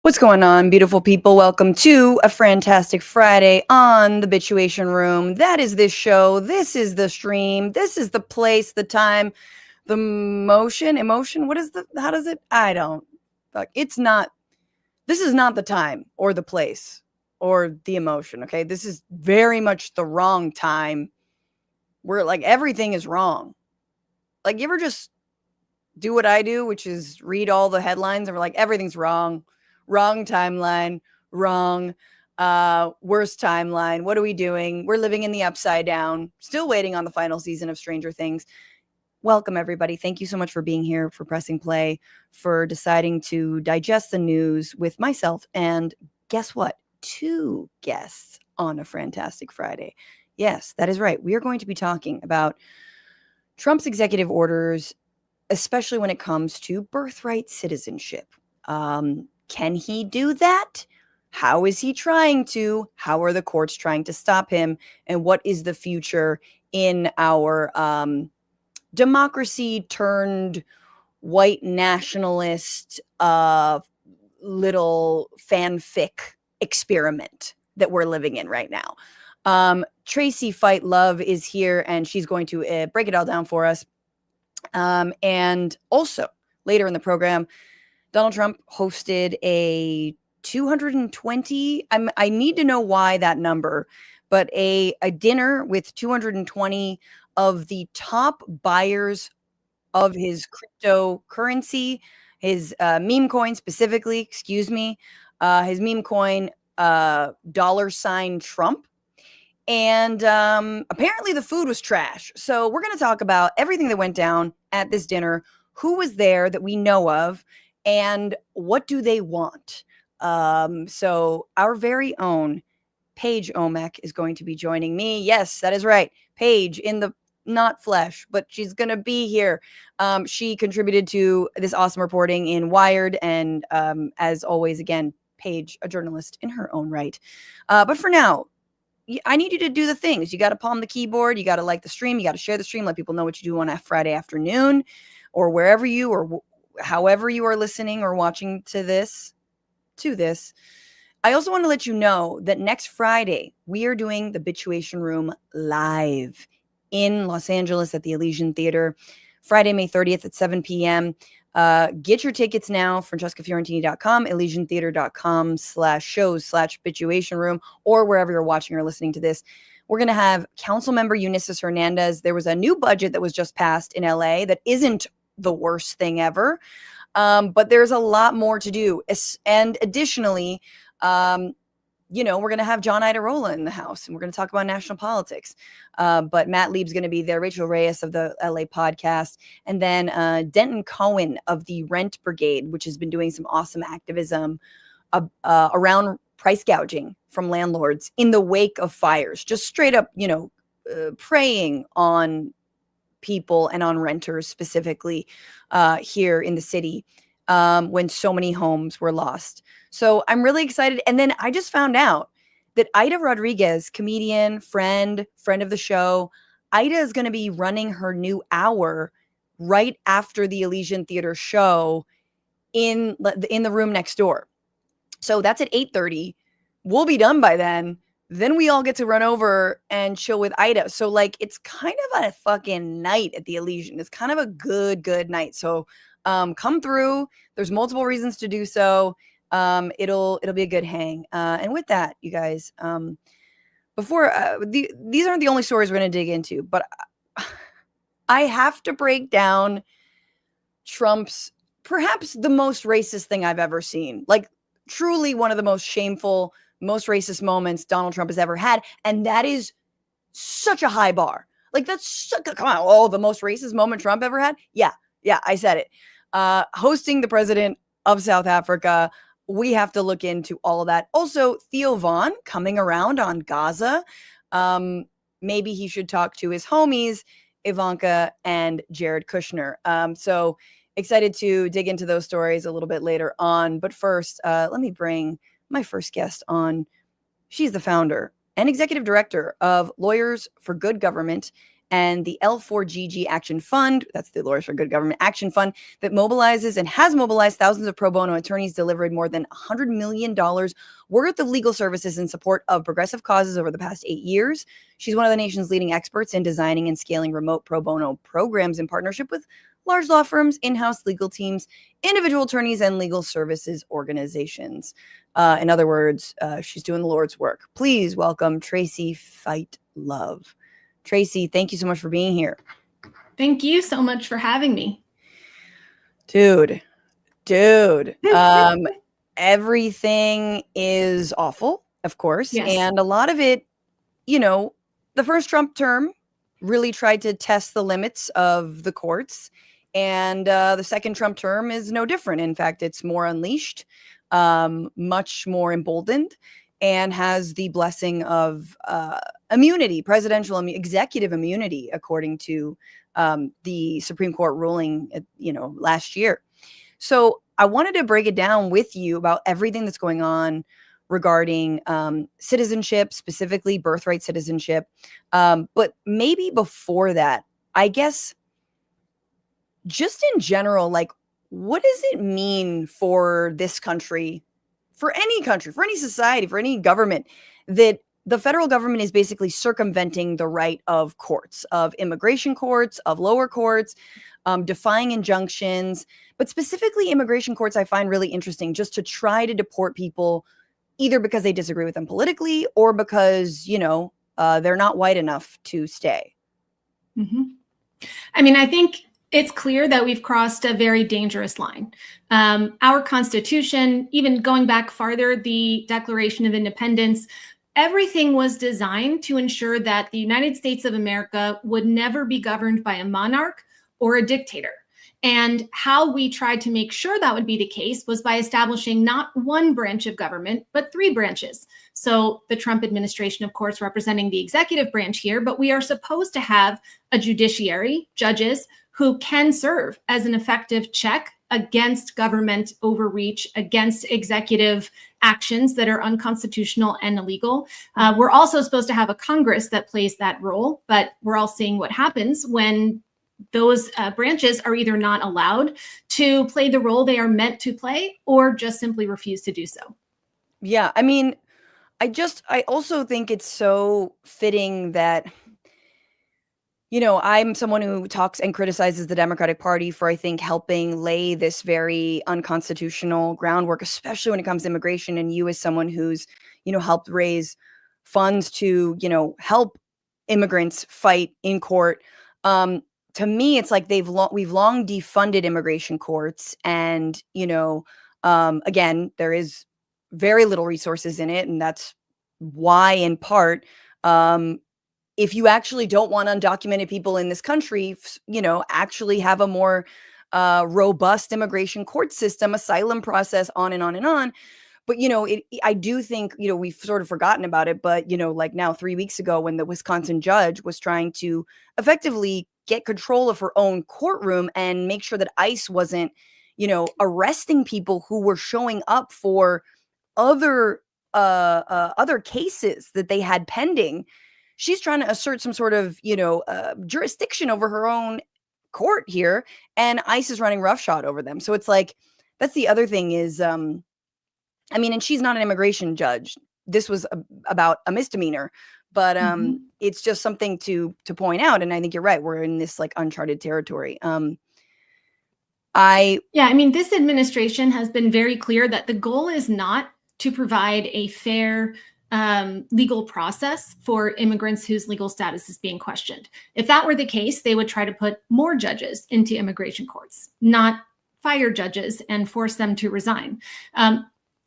What's going on, beautiful people? Welcome to a fantastic Friday on the Bituation Room. That is this show. This is the stream. This is the place, the time, the emotion. What is how does it? I don't. It's not. This is not the time or the place or the emotion. Okay. This is very much the wrong time where like everything is wrong. Like, you ever just do what I do, which is read all the headlines and we're like, everything's wrong. Wrong timeline, wrong, worst timeline. What are we doing? We're living in the upside down, still waiting on the final season of Stranger Things. Welcome, everybody. Thank you so much for being here, for pressing play, for deciding to digest the news with myself. And guess what? 2 guests on a Fantastic Friday. Yes, that is right. We are going to be talking about Trump's executive orders, especially when it comes to birthright citizenship. Can he do that? How is he trying to? How are the courts trying to stop him? And what is the future in our democracy turned white nationalist little fanfic experiment that we're living in right now? Traci Feit Love is here, and she's going to break it all down for us. And also, later in the program, Donald Trump hosted a 220, I need to know why that number, but a dinner with 220 of the top buyers of his cryptocurrency, his meme coin specifically, his meme coin, $ Trump. And apparently the food was trash. So we're going to talk about everything that went down at this dinner, who was there that we know of, and what do they want? So our very own Paige Oamek is going to be joining me. Yes, that is right. Paige in the not flesh, but she's going to be here. She contributed to this awesome reporting in Wired. And as always, again, Paige, a journalist in her own right. But for now, I need you to do the things. You got to palm the keyboard. You got to like the stream. You got to share the stream. Let people know what you do on a Friday afternoon or wherever you or however you are listening or watching to this. I also want to let you know that next Friday, we are doing the Bituation Room live in Los Angeles at the Elysian Theater, Friday, May 30th at 7 p.m. Get your tickets now, francescafiorentini.com, elysiantheater.com/shows/Bituation Room, or wherever you're watching or listening to this. We're going to have Council Member Unisys Hernandez. There was a new budget that was just passed in LA that isn't the worst thing ever. But there's a lot more to do. And additionally, we're going to have John Idarola in the house, and we're going to talk about national politics. But Matt Lieb's going to be there, Rachel Reyes of the LA podcast, and then Denton Cohen of the Rent Brigade, which has been doing some awesome activism around price gouging from landlords in the wake of fires, just straight up, preying on people and on renters specifically here in the city when so many homes were lost. So I'm really excited. And then I just found out that Ida Rodriguez, comedian, friend of the show, Ida is going to be running her new hour right after the Elysian Theater show in the room next door. So that's at 8:30. We'll be done by then. Then we all get to run over and chill with Ida. So like, it's kind of a fucking night at the Elysian. It's kind of a good night. So come through. There's multiple reasons to do so. It'll be a good hang. And with that, you guys, before these aren't the only stories we're going to dig into, but I have to break down Trump's perhaps the most racist thing I've ever seen. Like, truly one of the most shameful, most racist moments Donald Trump has ever had. And that is such a high bar. Like, that's come on. The most racist moment Trump ever had. Yeah, I said it. Hosting the president of South Africa. We have to look into all of that. Also, Theo Vaughn coming around on Gaza. Maybe he should talk to his homies, Ivanka and Jared Kushner. So excited to dig into those stories a little bit later on. But first, let me bring my first guest on. She's the founder and executive director of Lawyers for Good Government and the L4GG Action Fund, that's the Lawyers for Good Government Action Fund, that mobilizes and has mobilized thousands of pro bono attorneys, delivered more than $100 million worth of legal services in support of progressive causes over the past 8 years. She's one of the nation's leading experts in designing and scaling remote pro bono programs in partnership with large law firms, in-house legal teams, individual attorneys, and legal services organizations. In other words, she's doing the Lord's work. Please welcome Traci Feit Love. Traci, thank you so much for being here. Thank you so much for having me. Dude, everything is awful, of course. Yes. And a lot of it, the first Trump term really tried to test the limits of the courts. And the second Trump term is no different. In fact, it's more unleashed, much more emboldened, and has the blessing of immunity, presidential executive immunity, according to the Supreme Court ruling, last year. So I wanted to break it down with you about everything that's going on regarding citizenship, specifically birthright citizenship. But maybe before that, I guess, just in general, like, what does it mean for this country, for any society, for any government, that the federal government is basically circumventing the right of courts, of immigration courts, of lower courts, defying injunctions, but specifically immigration courts I find really interesting, just to try to deport people either because they disagree with them politically or because, they're not white enough to stay. Mm-hmm. I mean, I think it's clear that we've crossed a very dangerous line. Our Constitution, even going back farther, the Declaration of Independence, everything was designed to ensure that the United States of America would never be governed by a monarch or a dictator. And how we tried to make sure that would be the case was by establishing not one branch of government, but 3 branches. So the Trump administration, of course, representing the executive branch here, but we are supposed to have a judiciary, judges, who can serve as an effective check against government overreach, against executive actions that are unconstitutional and illegal. We're also supposed to have a Congress that plays that role, but we're all seeing what happens when those branches are either not allowed to play the role they are meant to play or just simply refuse to do so. Yeah, I mean, I also think it's so fitting that, I'm someone who talks and criticizes the Democratic Party for, I think, helping lay this very unconstitutional groundwork, especially when it comes to immigration. And you, as someone who's, helped raise funds to, help immigrants fight in court. To me, it's like we've long defunded immigration courts, and again, there is very little resources in it, and that's why, in part, if you actually don't want undocumented people in this country, actually have a more robust immigration court system, asylum process, on and on and on. But, I do think, we've sort of forgotten about it. But, like now 3 weeks ago, when the Wisconsin judge was trying to effectively get control of her own courtroom and make sure that ICE wasn't, arresting people who were showing up for other cases that they had pending. She's trying to assert some sort of, jurisdiction over her own court here, and ICE is running roughshod over them. So it's like, that's the other thing is, and she's not an immigration judge. This was about a misdemeanor, but it's just something to point out. And I think you're right. We're in this like uncharted territory. This administration has been very clear that the goal is not to provide a fair legal process for immigrants whose legal status is being questioned. If that were the case, they would try to put more judges into immigration courts, not fire judges and force them to resign.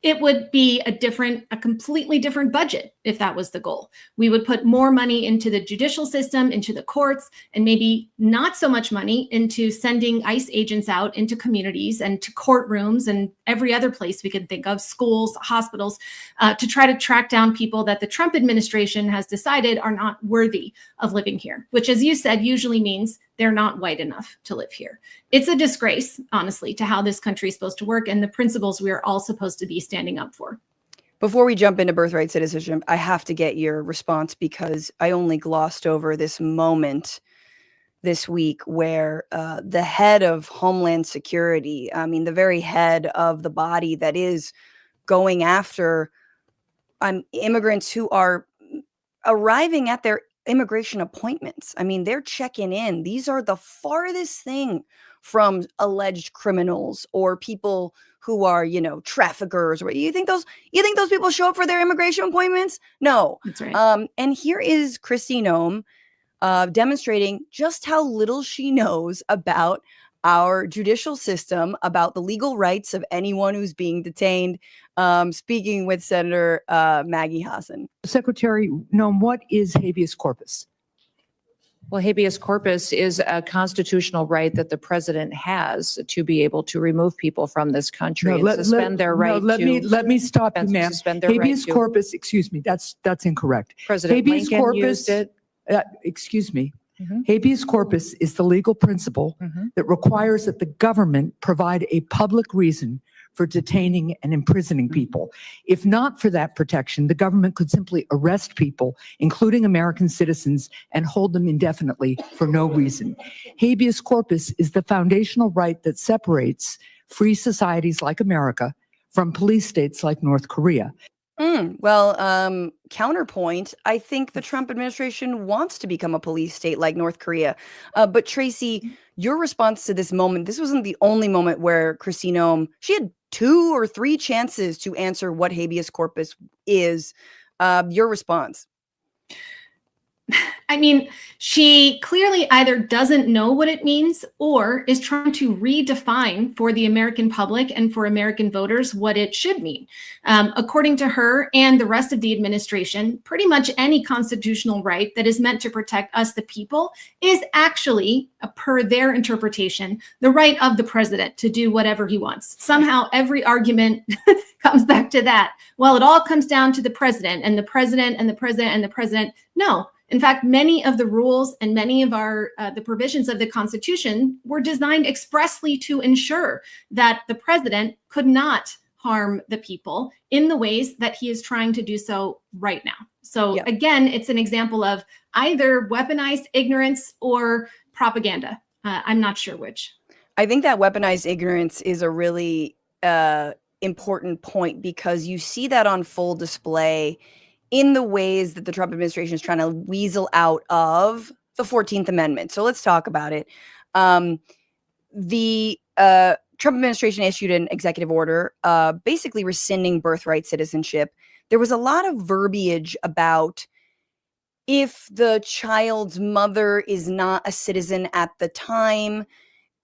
It would be a completely different budget if that was the goal. We would put more money into the judicial system, into the courts, and maybe not so much money into sending ICE agents out into communities and to courtrooms and every other place we could think of, schools, hospitals, to try to track down people that the Trump administration has decided are not worthy of living here, which, as you said, usually means they're not white enough to live here. It's a disgrace, honestly, to how this country is supposed to work and the principles we are all supposed to be standing up for. Before we jump into birthright citizenship, I have to get your response because I only glossed over this moment this week where the head of Homeland Security, I mean, the very head of the body that is going after immigrants who are arriving at their immigration appointments. I mean, they're checking in. These are the farthest thing from alleged criminals or people who are, you know, traffickers. You think those people show up for their immigration appointments? No. That's right. And here is Kristi Noem demonstrating just how little she knows about our judicial system, about the legal rights of anyone who's being detained, speaking with Senator Maggie Hassan. Secretary Noem, what is habeas corpus? Well, habeas corpus is a constitutional right that the president has to be able to remove people from this country and suspend their right let me stop you, ma'am. Habeas corpus, excuse me, that's incorrect. President Lincoln used it. Excuse me. Habeas corpus is the legal principle that requires that the government provide a public reason for detaining and imprisoning people. If not for that protection, the government could simply arrest people, including American citizens, and hold them indefinitely for no reason. Habeas corpus is the foundational right that separates free societies like America from police states like North Korea. Well, counterpoint, I think the Trump administration wants to become a police state like North Korea. But Traci, your response to this moment, this wasn't the only moment where Kristi Noem, she had 2 or 3 chances to answer what habeas corpus is. Your response? I mean, she clearly either doesn't know what it means or is trying to redefine for the American public and for American voters what it should mean. According to her and the rest of the administration, pretty much any constitutional right that is meant to protect us, the people, is actually, per their interpretation, the right of the president to do whatever he wants. Somehow every argument comes back to that. Well, it all comes down to the president and the president and the president and the president. No. In fact, many of the rules and many of the provisions of the Constitution were designed expressly to ensure that the president could not harm the people in the ways that he is trying to do so right now. So again, it's an example of either weaponized ignorance or propaganda. I'm not sure which. I think that weaponized ignorance is a really important point because you see that on full display in the ways that the Trump administration is trying to weasel out of the 14th Amendment. So let's talk about it. The Trump administration issued an executive order basically rescinding birthright citizenship. There was a lot of verbiage about if the child's mother is not a citizen at the time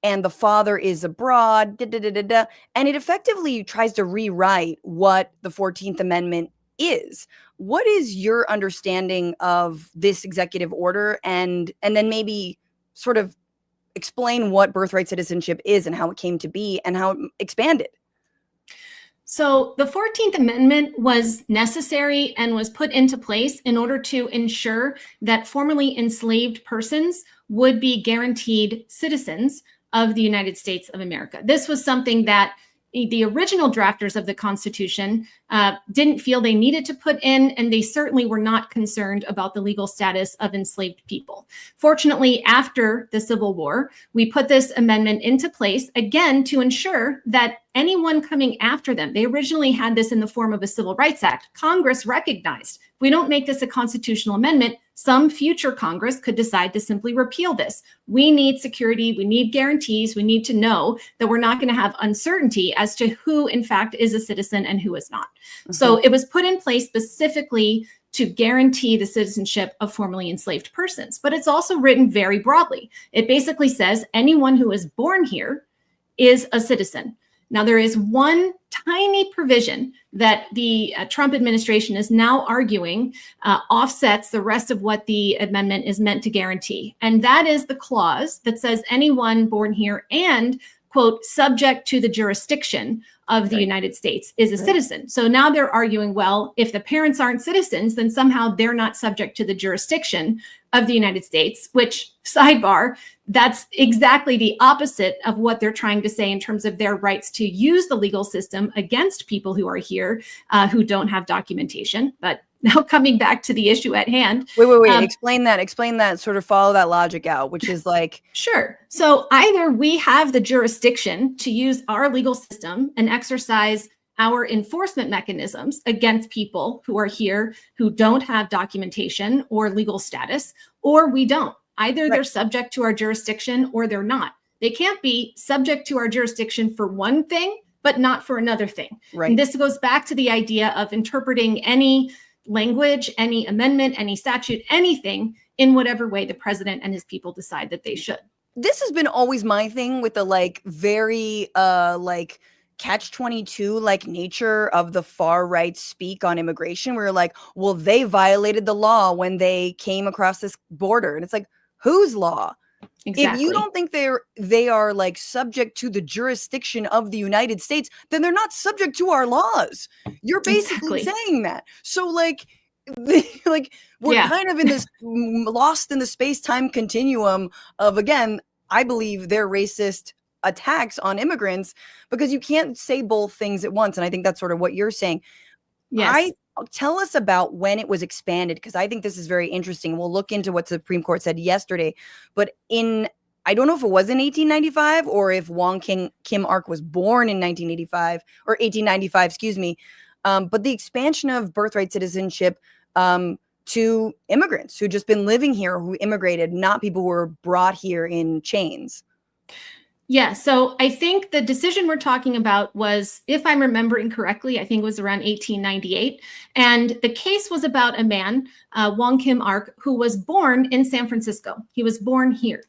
and the father is abroad, and it effectively tries to rewrite what the 14th Amendment is. What is your understanding of this executive order, and then maybe sort of explain what birthright citizenship is and how it came to be and how it expanded? So the 14th Amendment was necessary and was put into place in order to ensure that formerly enslaved persons would be guaranteed citizens of the United States of America. This was something that the original drafters of the Constitution didn't feel they needed to put in, and they certainly were not concerned about the legal status of enslaved people. Fortunately, after the Civil War, we put this amendment into place, again, to ensure that anyone coming after them, they originally had this in the form of a Civil Rights Act. Congress recognized, if we don't make this a constitutional amendment, some future Congress could decide to simply repeal this. We need security, we need guarantees, we need to know that we're not going to have uncertainty as to who, in fact, is a citizen and who is not. So it was put in place specifically to guarantee the citizenship of formerly enslaved persons. But it's also written very broadly. It basically says anyone who is born here is a citizen. Now, there is one tiny provision that the Trump administration is now arguing offsets the rest of what the amendment is meant to guarantee. And that is the clause that says anyone born here and, quote, subject to the jurisdiction of the United States is a citizen. So now they're arguing, well, if the parents aren't citizens, then somehow they're not subject to the jurisdiction of the United States, which, sidebar, that's exactly the opposite of what they're trying to say in terms of their rights to use the legal system against people who are here, who don't have documentation. But Now coming back to the issue at hand. Wait. Explain that, sort of follow that logic out, which is like. Sure. So either we have the jurisdiction to use our legal system and exercise our enforcement mechanisms against people who are here who don't have documentation or legal status, or we don't. Either they're subject to our jurisdiction or they're not. They can't be subject to our jurisdiction for one thing, but not for another thing. Right. And this goes back to the idea of interpreting any language, any amendment, any statute, anything in whatever way the president and his people decide that they should. This has been always my thing with the like very like catch-22 like nature of the far right speak on immigration. We're like, well, they violated the law when they came across this border. And it's like, whose law? Exactly. If you don't think they are like subject to the jurisdiction of the United States, then they're not subject to our laws. You're basically saying that. So like, we're kind of in this lost in the space-time continuum of, again, I believe they're racist attacks on immigrants because you can't say both things at once. And I think that's sort of what you're saying. Yes. Tell us about when it was expanded, because I think this is very interesting. We'll look into what the Supreme Court said yesterday, but I don't know if it was in 1895 or if Wong Kim Ark was born in 1985 or 1895, excuse me. But the expansion of birthright citizenship to immigrants who just been living here, who immigrated, not people who were brought here in chains. Yeah, so I think the decision we're talking about was, if I'm remembering correctly, I think it was around 1898. And the case was about a man, Wong Kim Ark, who was born in San Francisco. He was born here.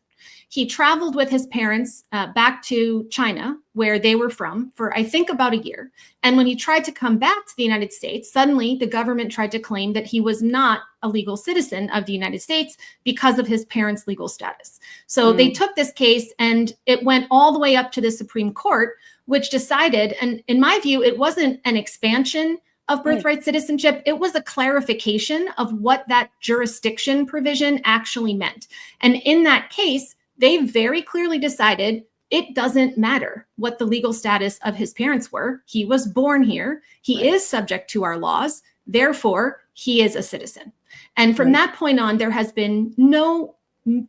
He traveled with his parents back to China, where they were from, for I think about a year. And when he tried to come back to the United States, suddenly the government tried to claim that he was not a legal citizen of the United States because of his parents' legal status. So they took this case and it went all the way up to the Supreme Court, which decided, and in my view, it wasn't an expansion of birthright citizenship. It was a clarification of what that jurisdiction provision actually meant. And in that case, they very clearly decided it doesn't matter what the legal status of his parents were. He was born here. He is subject to our laws. Therefore, he is a citizen. And from that point on, there has been no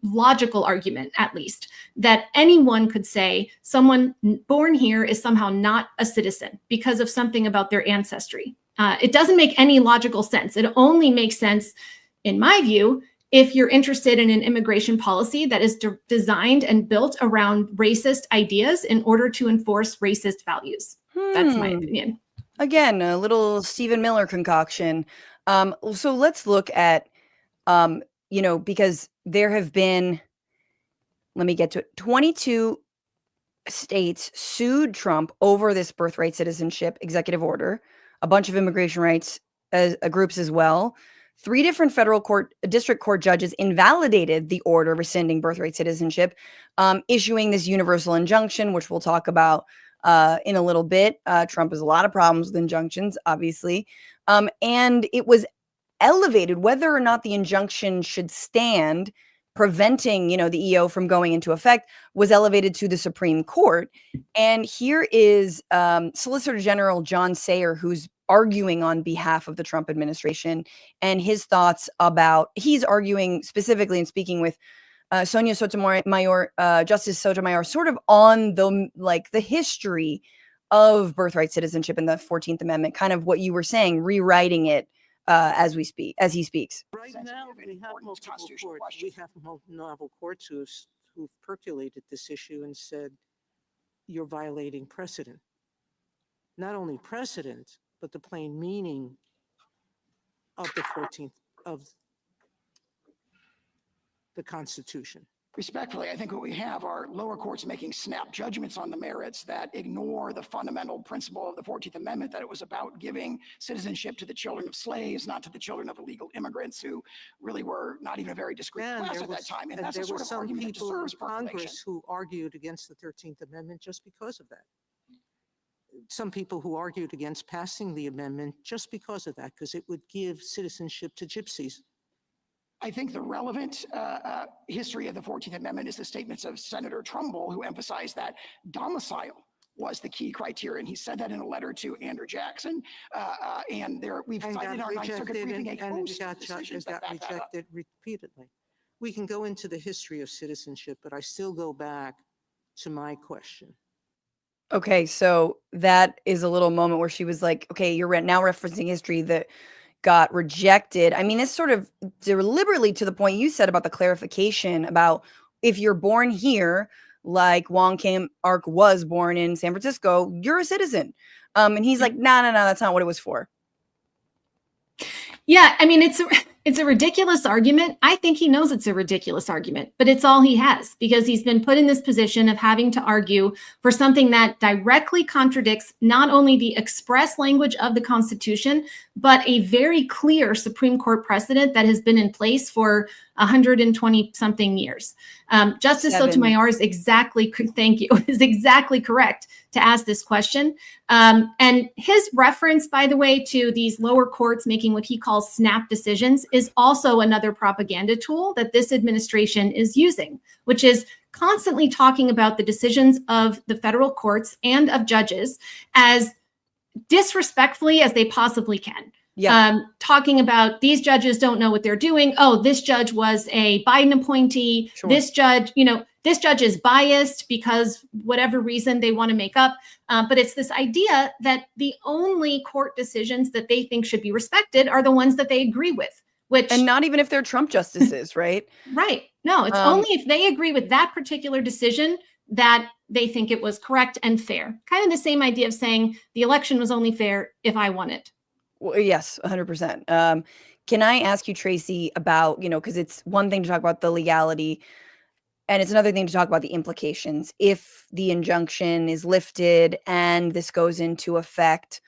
logical argument, at least, that anyone could say someone born here is somehow not a citizen because of something about their ancestry. It doesn't make any logical sense. It only makes sense, in my view, if you're interested in an immigration policy that is designed and built around racist ideas in order to enforce racist values. That's my opinion. Again, a little Stephen Miller concoction. So let's look at, because there have been, let me get to it, 22 states sued Trump over this birthright citizenship executive order, a bunch of immigration rights groups as well. 3 different federal district court judges invalidated the order rescinding birthright citizenship, issuing this universal injunction, which we'll talk about in a little bit. Trump has a lot of problems with injunctions, obviously. And it was elevated, whether or not the injunction should stand, preventing, the EO from going into effect, was elevated to the Supreme Court. And here is Solicitor General John Sayer, who's arguing on behalf of the Trump administration, and his thoughts about, he's arguing specifically and speaking with Justice Sotomayor, sort of on the history of birthright citizenship in the 14th Amendment, kind of what you were saying, rewriting it as he speaks. Right now, we have multiple courts. We have novel courts who've percolated this issue and said, you're violating precedent. Not only precedent, but the plain meaning of the 14th of the Constitution. Respectfully, I think what we have are lower courts making snap judgments on the merits that ignore the fundamental principle of the 14th Amendment, that it was about giving citizenship to the children of slaves, not to the children of illegal immigrants who really were not even a very discreet class at that time. And that's a sort of argument that deserves Congress who argued against the 13th Amendment just because of that. Some people who argued against passing the amendment just because of that, because it would give citizenship to gypsies. I think the relevant history of the 14th Amendment is the statements of Senator Trumbull, who emphasized that domicile was the key criterion. He said that in a letter to Andrew Jackson. And we've cited in our Ninth Circuit briefing a host of decisions that back that up. Rejected repeatedly. We can go into the history of citizenship, but I still go back to my question. Okay, so that is a little moment where she was like, okay, you're now referencing history that got rejected. I mean, it's sort of deliberately to the point you said about the clarification about if you're born here, like Wong Kim Ark was born in San Francisco, you're a citizen. And he's like, no, that's not what it was for. Yeah, I mean, it's a ridiculous argument. I think he knows it's a ridiculous argument, but it's all he has because he's been put in this position of having to argue for something that directly contradicts not only the express language of the Constitution, but a very clear Supreme Court precedent that has been in place for 120 something years. Justice Sotomayor is exactly, thank you, is exactly correct to ask this question. And his reference, by the way, to these lower courts making what he calls snap decisions is also another propaganda tool that this administration is using, which is constantly talking about the decisions of the federal courts and of judges as disrespectfully as they possibly can. Yeah. Talking about these judges don't know what they're doing. Oh, this judge was a Biden appointee. Sure. This judge, this judge is biased because whatever reason they want to make up. But it's this idea that the only court decisions that they think should be respected are the ones that they agree with, and not even if they're Trump justices, right? Right. No, it's only if they agree with that particular decision that they think it was correct and fair. Kind of the same idea of saying the election was only fair if I won it. Well, yes, 100%. Can I ask you, Traci, about, because it's one thing to talk about the legality and it's another thing to talk about the implications. If the injunction is lifted and this goes into effect,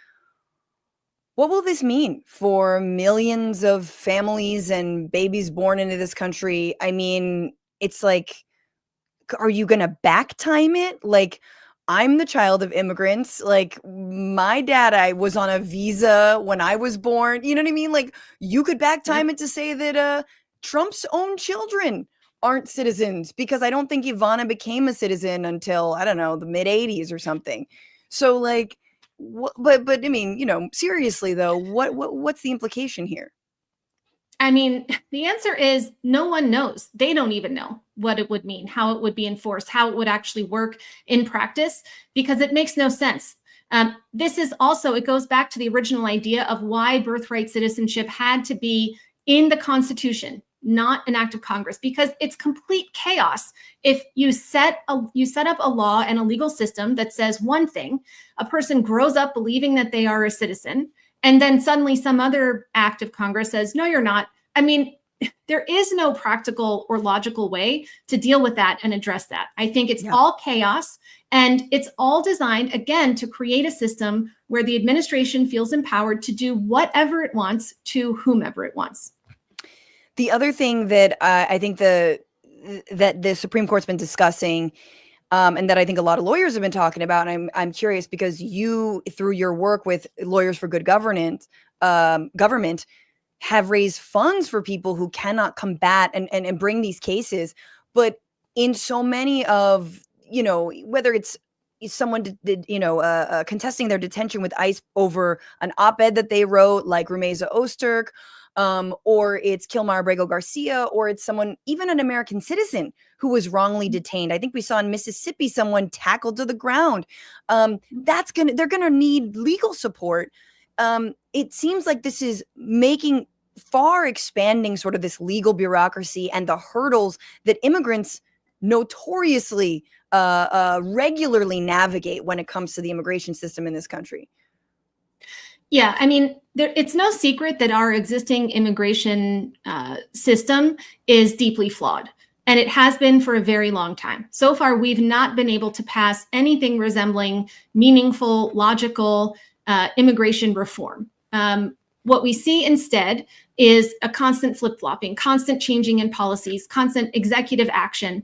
what will this mean for millions of families and babies born into this country? I mean, it's like, are you going to back time it? Like, I'm the child of immigrants. Like my dad, I was on a visa when I was born. You know what I mean? Like you could back time it to say that Trump's own children aren't citizens because I don't think Ivanka became a citizen until, I don't know, the mid 80s or something. So like, but I mean, seriously though, what's the implication here? I mean, the answer is no one knows. They don't even know what it would mean, how it would be enforced, how it would actually work in practice, because it makes no sense. This is also, it goes back to the original idea of why birthright citizenship had to be in the Constitution, not an act of Congress, because it's complete chaos. If you set up a law and a legal system that says one thing, a person grows up believing that they are a citizen, and then suddenly some other act of Congress says, no, you're not. I mean, there is no practical or logical way to deal with that and address that. I think it's all chaos, and it's all designed, again, to create a system where the administration feels empowered to do whatever it wants to whomever it wants. The other thing that I think that the Supreme Court's been discussing, and that I think a lot of lawyers have been talking about, and I'm curious because you, through your work with Lawyers for Good Government, have raised funds for people who cannot combat and bring these cases. But in so many of, whether it's someone contesting their detention with ICE over an op-ed that they wrote, like Rumeza Osterk, or it's Kilmar Abrego Garcia, or it's someone, even an American citizen who was wrongly detained. I think we saw in Mississippi someone tackled to the ground. They're gonna need legal support. It seems like this is making far expanding sort of this legal bureaucracy and the hurdles that immigrants notoriously regularly navigate when it comes to the immigration system in this country. Yeah, I mean, it's no secret that our existing immigration system is deeply flawed, and it has been for a very long time. So far, we've not been able to pass anything resembling meaningful, logical immigration reform. What we see instead is a constant flip-flopping, constant changing in policies, constant executive action.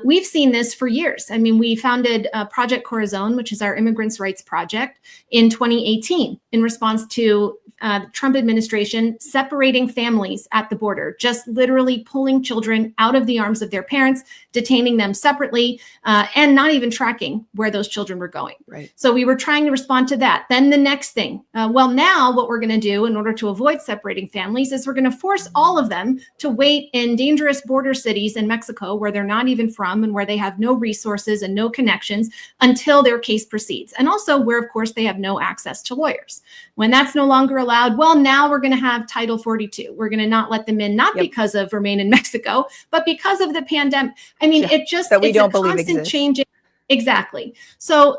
We've seen this for years. I mean, we founded Project Corazon, which is our immigrants' rights project, in 2018 in response to the Trump administration separating families at the border, just literally pulling children out of the arms of their parents, detaining them separately, and not even tracking where those children were going. Right. So we were trying to respond to that. Then the next thing, well, now what we're going to do in order to avoid separating families is we're going to force all of them to wait in dangerous border cities in Mexico where they're not even from and where they have no resources and no connections until their case proceeds. And also where, of course, they have no access to lawyers. When that's no longer allowed, well, now we're going to have Title 42. We're going to not let them in, not because of remain in Mexico, but because of the pandemic. I mean, it just, that we it's don't a believe constant exists. changing. Exactly. So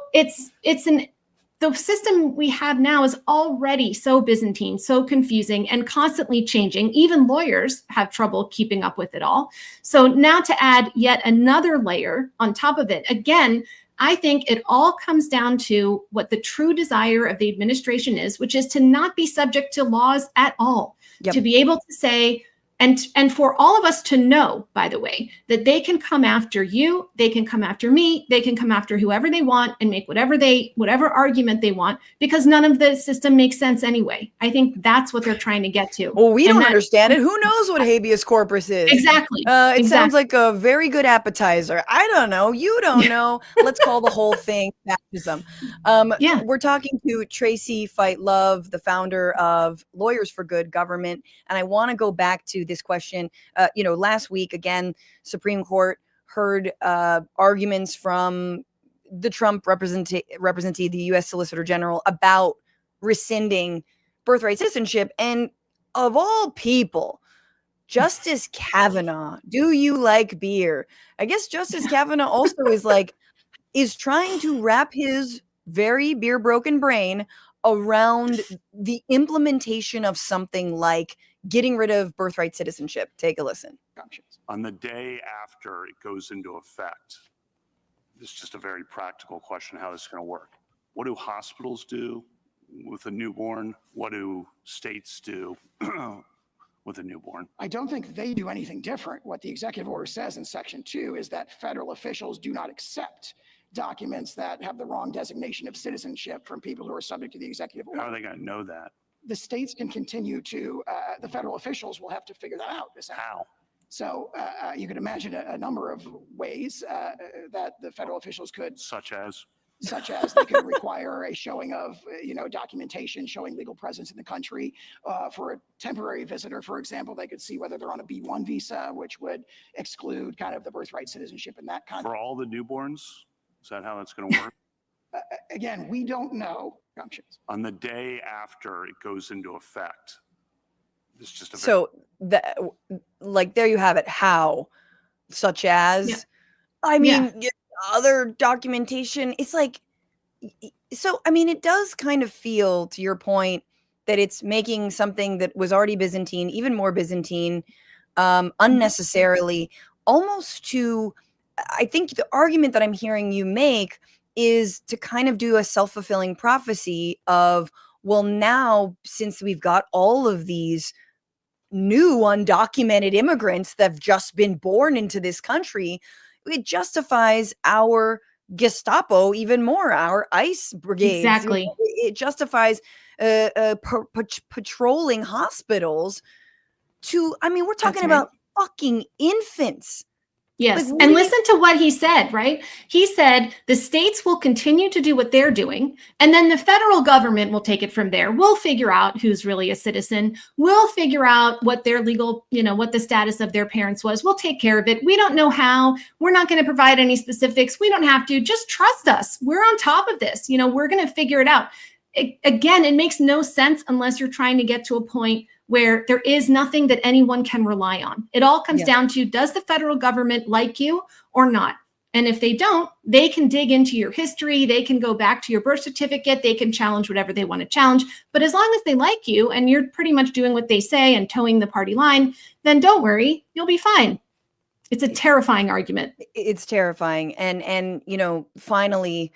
the system we have now is already so Byzantine, so confusing, and constantly changing. Even lawyers have trouble keeping up with it all. So now to add yet another layer on top of it, again, I think it all comes down to what the true desire of the administration is, which is to not be subject to laws at all, to be able to say, and for all of us to know, by the way, that they can come after you, they can come after me, they can come after whoever they want and make whatever argument they want, because none of the system makes sense anyway. I think that's what they're trying to get to. Well, we don't understand it. Who knows what habeas corpus is? Exactly. It sounds like a very good appetizer. I don't know. You don't know. Let's call the whole thing fascism. We're talking to Traci Feit Love, the founder of Lawyers for Good Government. And I want to go back to this question. Last week, again, Supreme Court heard arguments from the Trump representee, the U.S. Solicitor General, about rescinding birthright citizenship. And of all people, Justice Kavanaugh, do you like beer? I guess Justice Kavanaugh also is trying to wrap his very beer broken brain around the implementation of something like getting rid of birthright citizenship. Take a listen. On the day after it goes into effect, this is just a very practical question, how this is going to work. What do hospitals do with a newborn? What do states do with a newborn? I don't think they do anything different. What the executive order says in Section 2 is that federal officials do not accept documents that have the wrong designation of citizenship from people who are subject to the executive order. How are they going to know that? The states can continue to, the federal officials will have to figure that out. How? So you could imagine a number of ways that the federal officials could. Such as They could require a showing of, documentation showing legal presence in the country. For a temporary visitor, for example, they could see whether they're on a B1 visa, which would exclude kind of the birthright citizenship in that context. For all the newborns? Is that how that's going to work? Again, we don't know. On the day after it goes into effect, it's just a there you have it. How, such as, I mean, other documentation. It's it does kind of feel, to your point, that it's making something that was already Byzantine even more Byzantine, unnecessarily, almost to. I think the argument that I'm hearing you make is to kind of do a self-fulfilling prophecy of, well, now, since we've got all of these new undocumented immigrants that have just been born into this country, it justifies our Gestapo even more, our ICE brigades. Exactly. It justifies patrolling hospitals we're talking about fucking infants. Yes. And listen to what he said, right? He said the states will continue to do what they're doing, and then the federal government will take it from there. We'll figure out who's really a citizen. We'll figure out what their legal, what the status of their parents was. We'll take care of it. We don't know how. We're not going to provide any specifics. We don't have to. Just trust us. We're on top of this. We're going to figure it out. Again, it makes no sense unless you're trying to get to a point where there is nothing that anyone can rely on. It all comes down to, does the federal government like you or not? And if they don't, they can dig into your history. They can go back to your birth certificate. They can challenge whatever they want to challenge. But as long as they like you and you're pretty much doing what they say and towing the party line, then don't worry, you'll be fine. It's a terrifying argument. It's terrifying. And finally,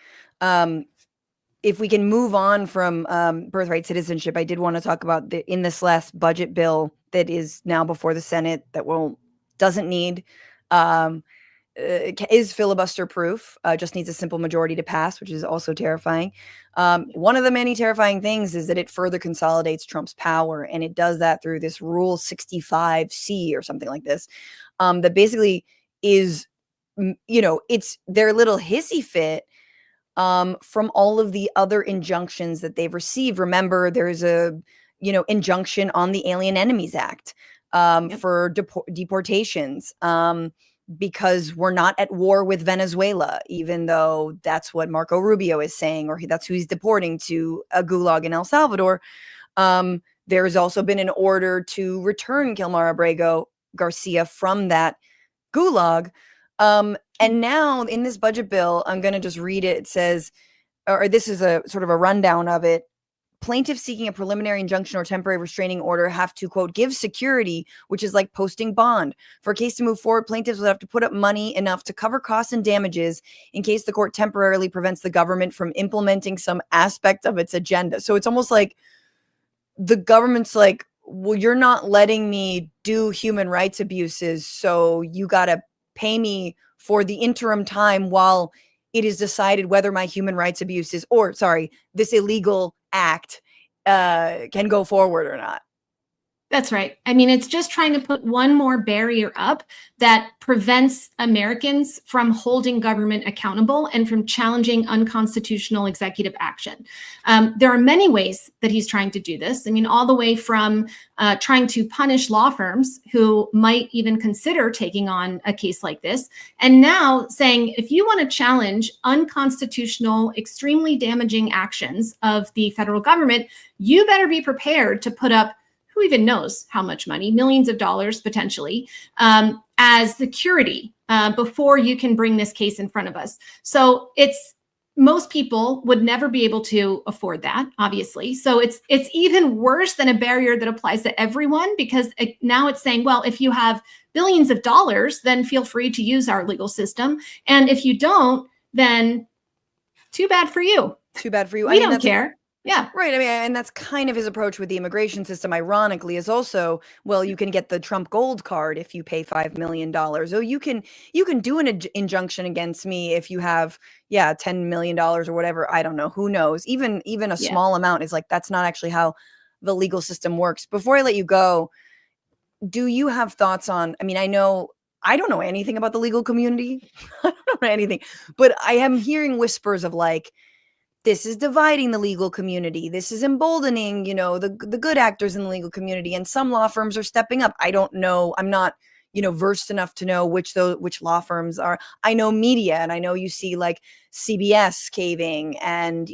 if we can move on from birthright citizenship, I did want to talk about in this last budget bill that is now before the Senate that doesn't need is filibuster proof, just needs a simple majority to pass, which is also terrifying. One of the many terrifying things is that it further consolidates Trump's power, and it does that through this Rule 65C or something like this, that basically is, it's their little hissy fit from all of the other injunctions that they've received. Remember, there's a, injunction on the Alien Enemies Act for deportations. Because we're not at war with Venezuela, even though that's what Marco Rubio is saying, or that's who he's deporting to a gulag in El Salvador. There's also been an order to return Kilmar Abrego Garcia from that gulag. And now in this budget bill, I'm going to just read it. It says, or this is a sort of a rundown of it. Plaintiffs seeking a preliminary injunction or temporary restraining order have to, quote, give security, which is like posting bond. For a case to move forward, plaintiffs will have to put up money enough to cover costs and damages in case the court temporarily prevents the government from implementing some aspect of its agenda. So it's almost like the government's like, well, you're not letting me do human rights abuses, so you got to pay me for the interim time while it is decided whether my human rights abuses, or sorry, this illegal act can go forward or not. That's right. I mean, it's just trying to put one more barrier up that prevents Americans from holding government accountable and from challenging unconstitutional executive action. There are many ways that he's trying to do this. I mean, all the way from trying to punish law firms who might even consider taking on a case like this, and now saying, if you want to challenge unconstitutional, extremely damaging actions of the federal government, you better be prepared to put up, who even knows how much money, millions of dollars potentially, as security before you can bring this case in front of us. So most people would never be able to afford that, obviously. So it's even worse than a barrier that applies to everyone, because now it's saying, well, if you have billions of dollars, then feel free to use our legal system. And if you don't, then too bad for you. Too bad for you. We don't care. Yeah. Right. I mean, and that's kind of his approach with the immigration system, ironically, is also, well, you can get the Trump gold card if you pay $5 million. Oh, you can do an injunction against me if you have, $10 million or whatever. I don't know. Who knows? Even a small amount is like, that's not actually how the legal system works. Before I let you go, do you have thoughts on, I mean, I don't know anything about the legal community. I don't know anything, but I am hearing whispers of like, this is dividing the legal community. This is emboldening, the good actors in the legal community. And some law firms are stepping up. I don't know. I'm not, versed enough to know which law firms are. I know media, and I know you see like CBS caving and,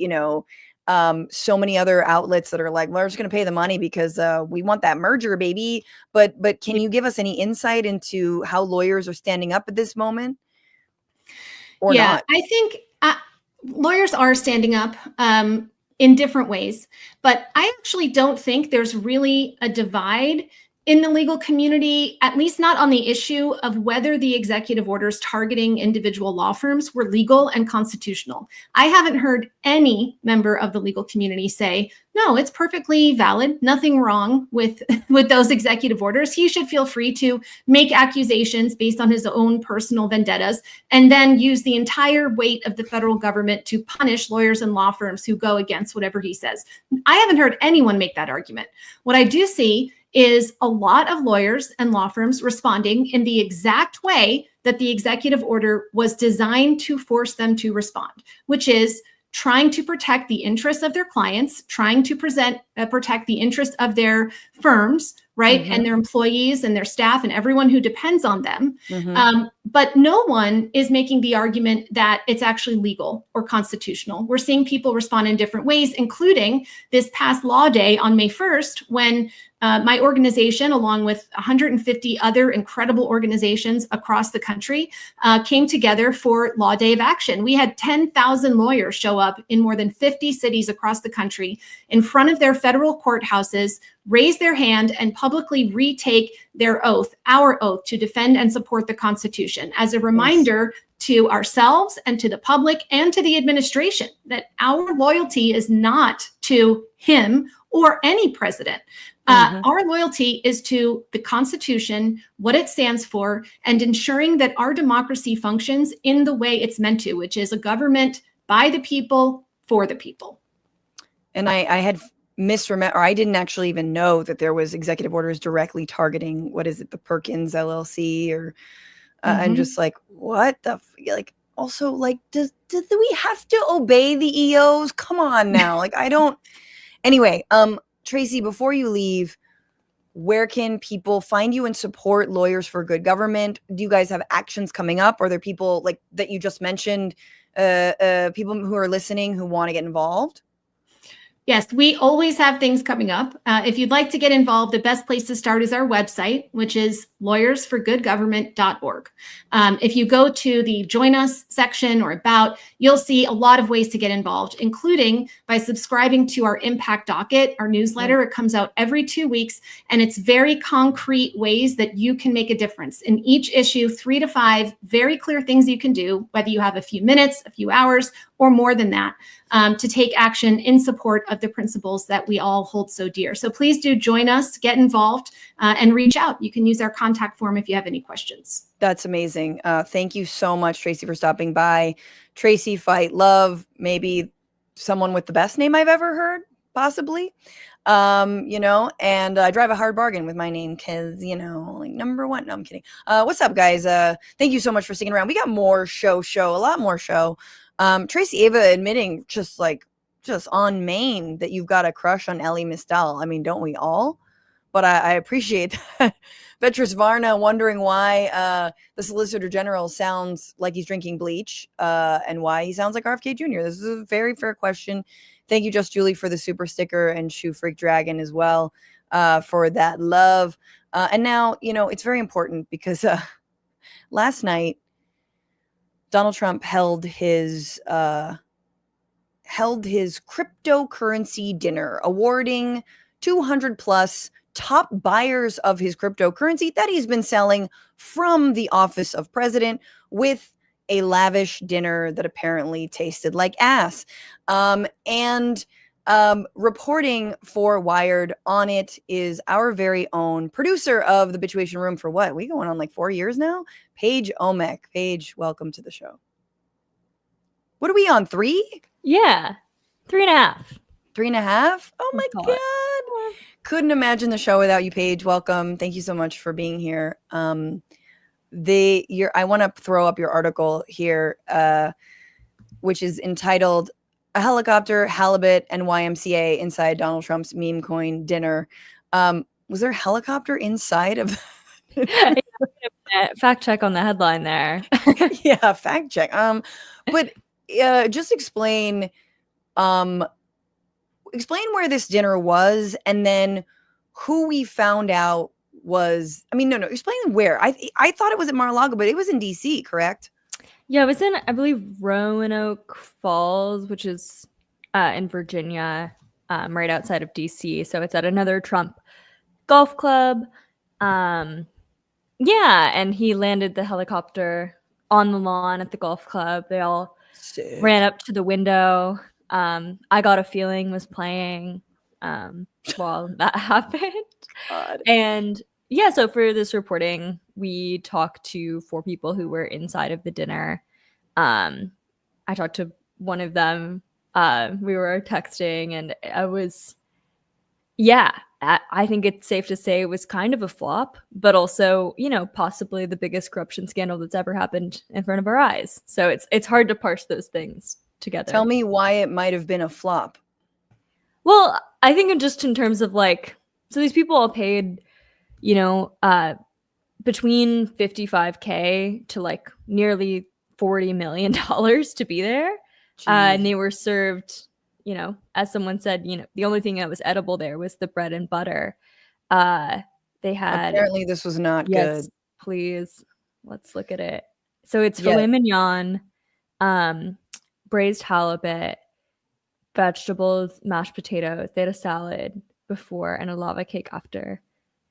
so many other outlets that are like, we're just going to pay the money because we want that merger, baby. But can you give us any insight into how lawyers are standing up at this moment? Or not? I think lawyers are standing up in different ways, but I actually don't think there's really a divide in the legal community, at least not on the issue of whether the executive orders targeting individual law firms were legal and constitutional. I haven't heard any member of the legal community say, no, it's perfectly valid, nothing wrong with those executive orders. He should feel free to make accusations based on his own personal vendettas and then use the entire weight of the federal government to punish lawyers and law firms who go against whatever he says. I haven't heard anyone make that argument. What I do see is a lot of lawyers and law firms responding in the exact way that the executive order was designed to force them to respond, which is trying to protect the interests of their clients, trying to protect the interests of their firms, right? And their employees and their staff and everyone who depends on them. But no one is making the argument that it's actually legal or constitutional. We're seeing people respond in different ways, including this past Law Day on May 1st, when my organization, along with 150 other incredible organizations across the country, came together for Law Day of Action. We had 10,000 lawyers show up in more than 50 cities across the country in front of their federal courthouses, raise their hand, and publicly retake their oath, our oath, to defend and support the Constitution, as a reminder to ourselves and to the public and to the administration that our loyalty is not to him or any president. Our loyalty is to the Constitution, what it stands for, and ensuring that our democracy functions in the way it's meant to, which is a government by the people, for the people. And I had misremember, or I didn't actually even know that there was executive orders directly targeting, what is it, the Perkins LLC, or and just like, what the like, also like, do we have to obey the EOs? Come on now. Like, I don't. Anyway, Traci, before you leave, where can people find you and support Lawyers for Good Government? Do you guys have actions coming up? Are there people like that you just mentioned, people who are listening who want to get involved? Yes, we always have things coming up. If you'd like to get involved, the best place to start is our website, which is lawyersforgoodgovernment.org. If you go to the Join Us section or About, you'll see a lot of ways to get involved, including by subscribing to our Impact Docket, our newsletter. It comes out every 2 weeks, and it's very concrete ways that you can make a difference. In each issue, 3 to 5 very clear things you can do, whether you have a few minutes, a few hours, or more than that, to take action in support of the principles that we all hold so dear. So please do join us, get involved, and reach out. You can use our contact form if you have any questions. That's amazing. Thank you so much, Traci, for stopping by. Traci Feit Love, maybe someone with the best name I've ever heard, possibly. You know, and I drive a hard bargain with my name because, you know, like number one. No, I'm kidding. What's up, guys? Thank you so much for sticking around. We got more show, a lot more show. Traci Ava admitting just on Maine that you've got a crush on Ellie Mistel. I mean, don't we all? But I appreciate that. Vetris Varna wondering why the Solicitor General sounds like he's drinking bleach and why he sounds like RFK Jr. This is a very fair question. Thank you, Just Julie, for the super sticker, and Shoe Freak Dragon as well for that love. And now, you know, it's very important because last night, Donald Trump held his cryptocurrency dinner, awarding 200 plus top buyers of his cryptocurrency that he's been selling from the office of president, with a lavish dinner that apparently tasted like ass. Reporting for Wired on it is our very own producer of the Bituation Room for what? We going on like 4 years now? Paige Oamek. Paige, welcome to the show. What are we on, 3? Yeah, 3.5. 3.5? Oh my God. Couldn't imagine the show without you, Paige. Welcome. Thank you so much for being here. I want to throw up your article here, which is entitled "A Helicopter, Halibut, and YMCA Inside Donald Trump's Meme Coin Dinner." Was there a helicopter inside of? Fact check on the headline there. Yeah, fact check. But just explain where this dinner was, and then who we found out was. I mean, no. Explain where. I thought it was at Mar-a-Lago, but it was in DC, correct? Yeah, it was in, I believe, Roanoke Falls, which is in Virginia, right outside of DC. So it's at another Trump golf club. Yeah, and he landed the helicopter on the lawn at the golf club. They all ran up to the window. I Got a Feeling was playing while that happened. God. And yeah, so for this reporting, we talked to 4 people who were inside of the dinner. I talked to one of them. We were texting, and I was, I think it's safe to say it was kind of a flop, but also, you know, possibly the biggest corruption scandal that's ever happened in front of our eyes. So it's hard to parse those things together. Tell me why it might have been a flop. Well, I think just in terms of like, so these people all paid, you know, between $55K to like nearly $40 million to be there. And they were served, you know, as someone said, you know, the only thing that was edible there was the bread and butter. They had, apparently this was not yes, good. Please, let's look at it. So it's filet mignon, braised halibut, vegetables, mashed potatoes. They had a salad before and a lava cake after.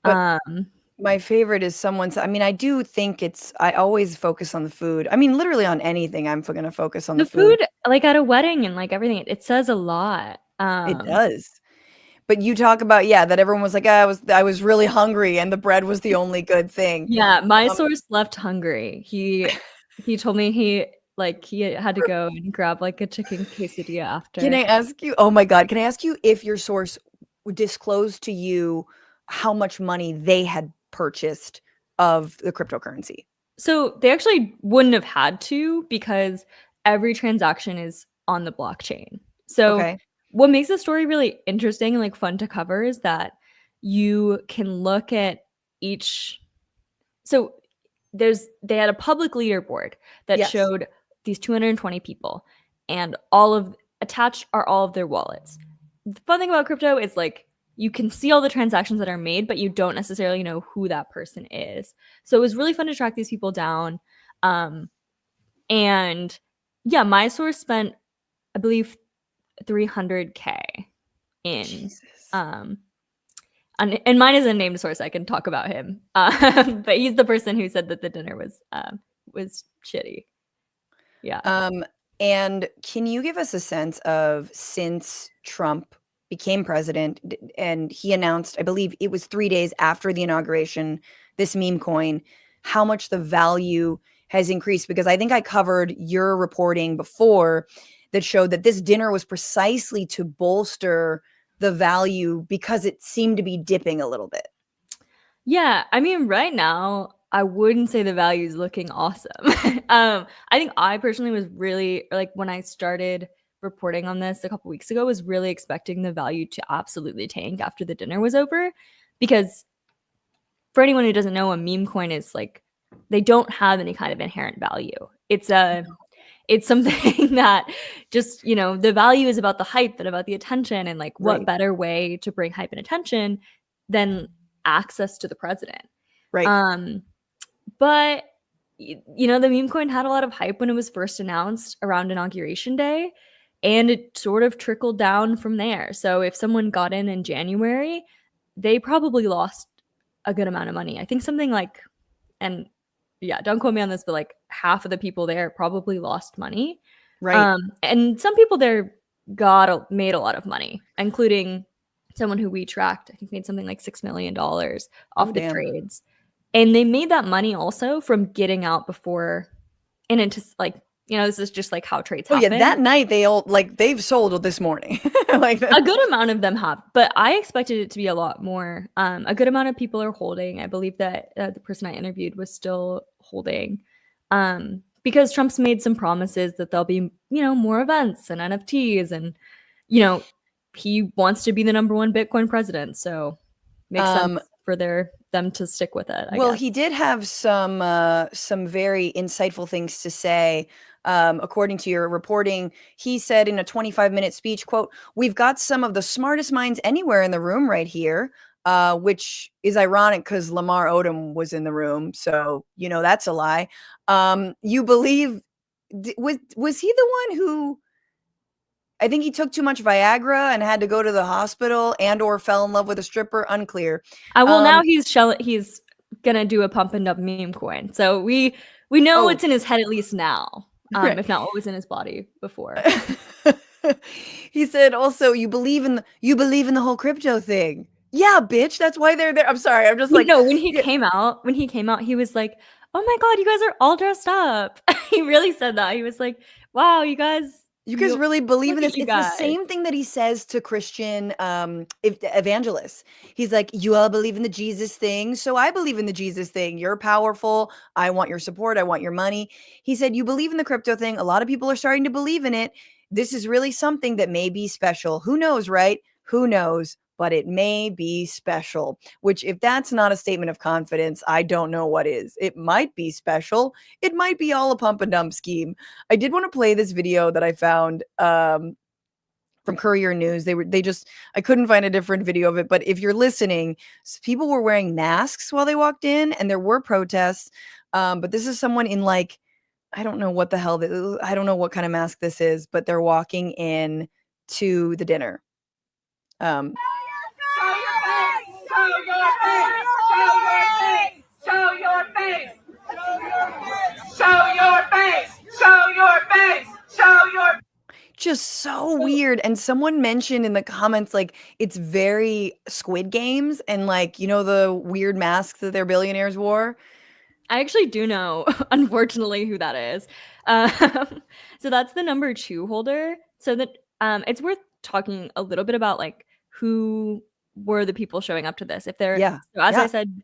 My favorite is someone's. I mean, I do think I always focus on the food. I mean, literally on anything, I'm going to focus on the food. Like at a wedding and like everything, it says a lot. It does. But you talk about, that everyone was like, I was really hungry and the bread was the only good thing. Yeah, my source left hungry. He told me he had to go and grab like a chicken quesadilla after. Can I ask you, oh my God, can I ask you if your source disclosed to you how much money they had purchased of the cryptocurrency? So they actually wouldn't have had to, because every transaction is on the blockchain. So Okay. what makes the story really interesting and like fun to cover is that you can look at each. So they had a public leaderboard that Yes. showed these 220 people, and attached are all of their wallets. The fun thing about crypto is like you can see all the transactions that are made, but you don't necessarily know who that person is. So it was really fun to track these people down. And yeah, my source spent, I believe, $300K in Jesus. and mine is a named source. I can talk about him, but he's the person who said that the dinner was shitty. Yeah. And can you give us a sense of, since Trump became president and he announced, I believe it was 3 days after the inauguration, this meme coin, how much the value has increased? Because I think I covered your reporting before that showed that this dinner was precisely to bolster the value because it seemed to be dipping a little bit. Yeah, I mean, right now, I wouldn't say the value is looking awesome. I think I personally was really, like, when I started reporting on this a couple weeks ago, was really expecting the value to absolutely tank after the dinner was over. Because for anyone who doesn't know, a meme coin is like, they don't have any kind of inherent value. It's something that just, the value is about the hype and about the attention, and like what better way to bring hype and attention than access to the president. Right. But the meme coin had a lot of hype when it was first announced around Inauguration Day, and it sort of trickled down from there. So if someone got in January, they probably lost a good amount of money. I think something like, and yeah, don't quote me on this, but like half of the people there probably lost money. Right. And some people there made a lot of money, including someone who we tracked, I think made something like $6 million off the trades. And they made that money also from getting out before, and into like, this is just like how trades happen. Yeah, that night they've sold this morning. Like a good amount of them have, but I expected it to be a lot more. A good amount of people are holding. I believe that the person I interviewed was still holding, because Trump's made some promises that there'll be, more events and NFTs, and he wants to be the number one Bitcoin president, so makes sense for them to stick with it. I guess. He did have some very insightful things to say. According to your reporting, he said in a 25-minute speech, quote, "We've got some of the smartest minds anywhere in the room right here," which is ironic because Lamar Odom was in the room. So, that's a lie. You believe, was he the one who, I think he took too much Viagra and had to go to the hospital and or fell in love with a stripper? Unclear. Now he's gonna do a pump and dump meme coin. So we know what's in his head at least now. If not what was in his body before. He said also, you believe in the whole crypto thing. Yeah, bitch, that's why they're there. I'm sorry, I'm just like, no, when he came out, he was like, "Oh my God, you guys are all dressed up." He really said that. He was like, "Wow, you guys really believe in this." It's guys. The same thing that he says to Christian evangelists. He's like, "You all believe in the Jesus thing, so I believe in the Jesus thing. You're powerful. I want your support. I want your money." He said, "You believe in the crypto thing. A lot of people are starting to believe in it. This is really something that may be special. Who knows, right? Who knows? But it may be special." Which, if that's not a statement of confidence, I don't know what is. It might be special. It might be all a pump and dump scheme. I did want to play this video that I found from Courier News. I couldn't find a different video of it, but if you're listening, people were wearing masks while they walked in, and there were protests. But this is someone in like, I don't know what the hell, I don't know what kind of mask this is, but they're walking in to the dinner. just so weird. And someone mentioned in the comments, like, it's very Squid Games and, like, you know, the weird masks that their billionaires wore. I actually do know, unfortunately, who that is. So that's the number 2 holder. So that it's worth talking a little bit about like who were the people showing up to this. If they're so as I said,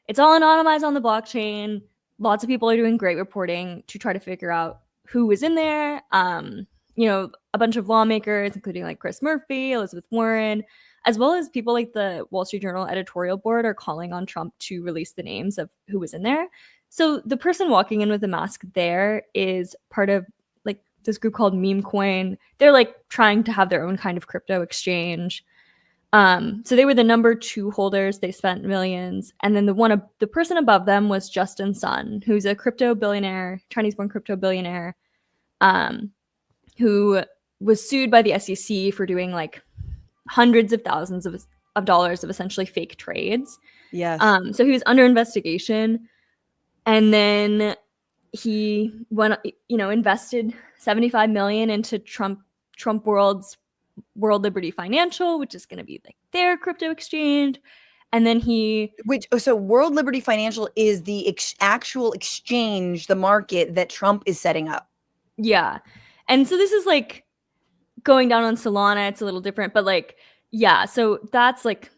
it's all anonymized on the blockchain. Lots of people are doing great reporting to try to figure out who was in there. You know, a bunch of lawmakers, including like Chris Murphy, Elizabeth Warren, as well as people like the Wall Street Journal editorial board are calling on Trump to release the names of who was in there. So the person walking in with the mask there is part of like this group called Meme Coin. They're like trying to have their own kind of crypto exchange. So they were the number 2 holders. They spent millions. And then the person above them was Justin Sun, who's a crypto billionaire, Chinese-born crypto billionaire, who was sued by the SEC for doing like hundreds of thousands of dollars of essentially fake trades. Yes. So he was under investigation. And then he went, invested $75 million into Trump World's World Liberty Financial, which is going to be like their crypto exchange. And then so World Liberty Financial is the actual exchange, the market that Trump is setting up. Yeah. And so this is like going down on Solana. It's a little different, but like, yeah. So that's like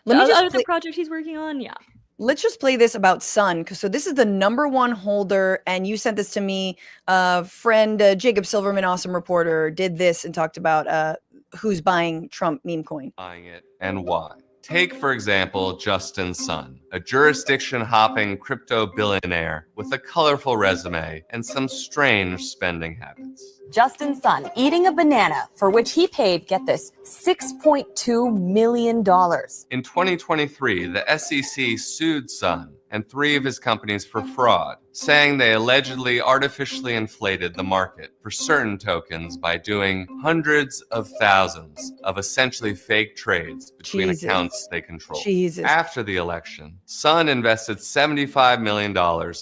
the project he's working on. Yeah. Let's just play this about Sun. So this is the number 1 holder. And you sent this to me. Friend Jacob Silverman, awesome reporter, did this and talked about who's buying Trump meme coin. Buying it and why. Take, for example, Justin Sun, a jurisdiction-hopping crypto billionaire with a colorful resume and some strange spending habits. Justin Sun eating a banana for which he paid, get this, $6.2 million. In 2023, the SEC sued Sun and 3 of his companies for fraud, saying they allegedly artificially inflated the market for certain tokens by doing hundreds of thousands of essentially fake trades between accounts they control. After the election, Sun invested $75 million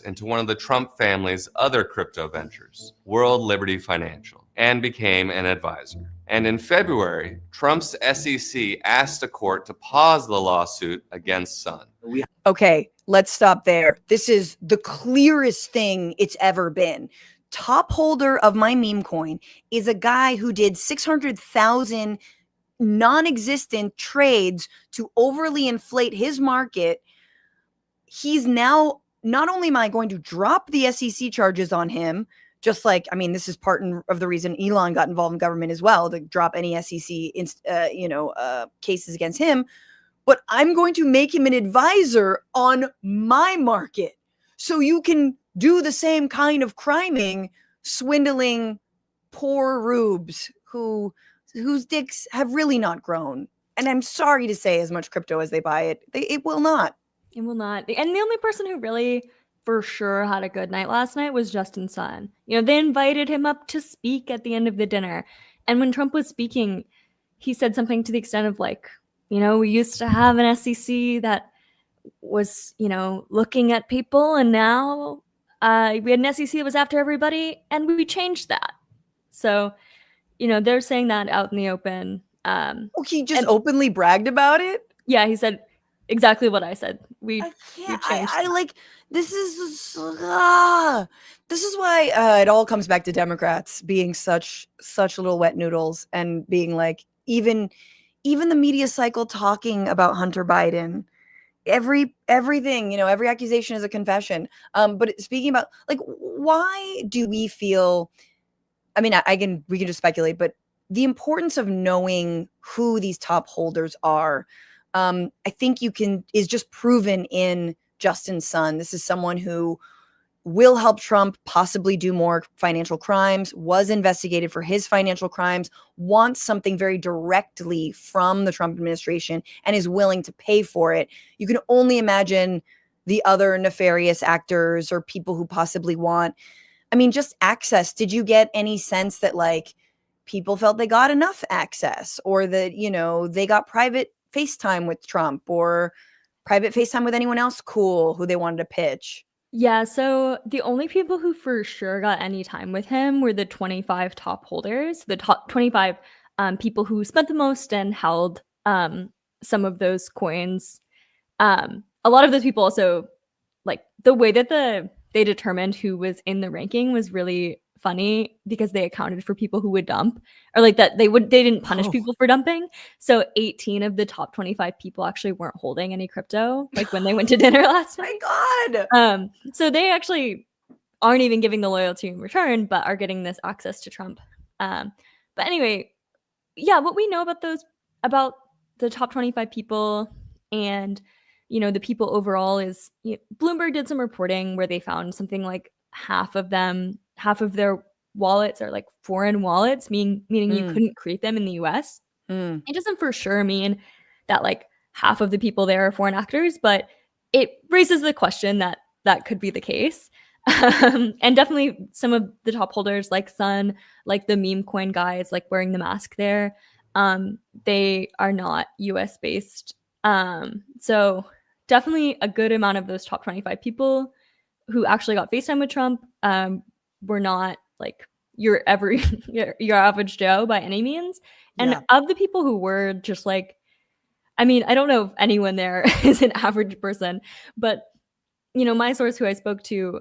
into one of the Trump family's other crypto ventures, World Liberty Financial, and became an advisor. And in February, Trump's SEC asked a court to pause the lawsuit against Sun. Okay, let's stop there. This is the clearest thing it's ever been. Top holder of my meme coin is a guy who did 600,000 non-existent trades to overly inflate his market. He's now, not only am I going to drop the SEC charges on him, just like, I mean, this is part of the reason Elon got involved in government as well, to drop any SEC, cases against him. But I'm going to make him an advisor on my market. So you can do the same kind of criming, swindling poor rubes whose dicks have really not grown. And I'm sorry to say, as much crypto as they buy it will not. It will not. And the only person who really for sure had a good night last night was Justin Sun. They invited him up to speak at the end of the dinner. And when Trump was speaking, he said something to the extent of like, we used to have an SEC that was, looking at people, and now we had an SEC that was after everybody, and we changed that. So, they're saying that out in the open. He just openly bragged about it? Yeah, he said exactly what I said. We changed. I like, this is why it all comes back to Democrats being such little wet noodles and being like, even the media cycle talking about Hunter Biden, everything, every accusation is a confession. But speaking about like, why do we feel, I mean, we can just speculate, but the importance of knowing who these top holders are, I think is just proven in Justin Sun. This is someone who will help Trump possibly do more financial crimes, was investigated for his financial crimes, wants something very directly from the Trump administration, and is willing to pay for it. You can only imagine the other nefarious actors or people who possibly want, just access. Did you get any sense that like people felt they got enough access, or that, they got private FaceTime with Trump or private FaceTime with anyone else cool who they wanted to pitch? Yeah, so the only people who for sure got any time with him were the 25 top holders, the top 25 people who spent the most and held some of those coins. A lot of those people also, like, the way that they determined who was in the ranking was really funny because they accounted for people who would dump, or like that they didn't punish people for dumping. So 18 of the top 25 people actually weren't holding any crypto, like when they went to dinner last night. My God. So they actually aren't even giving the loyalty in return, but are getting this access to Trump. But anyway, yeah, what we know about the top 25 people and the people overall is Bloomberg did some reporting where they found something like half of their wallets are like foreign wallets, meaning you couldn't create them in the US. It doesn't for sure mean that like half of the people there are foreign actors, but it raises the question that could be the case. And definitely some of the top holders like Sun, like the meme coin guys, like wearing the mask there, they are not US based. So definitely a good amount of those top 25 people who actually got FaceTime with Trump were not like your average Joe by any means. And of the people who were just like, I mean, I don't know if anyone there is an average person, but my source who I spoke to,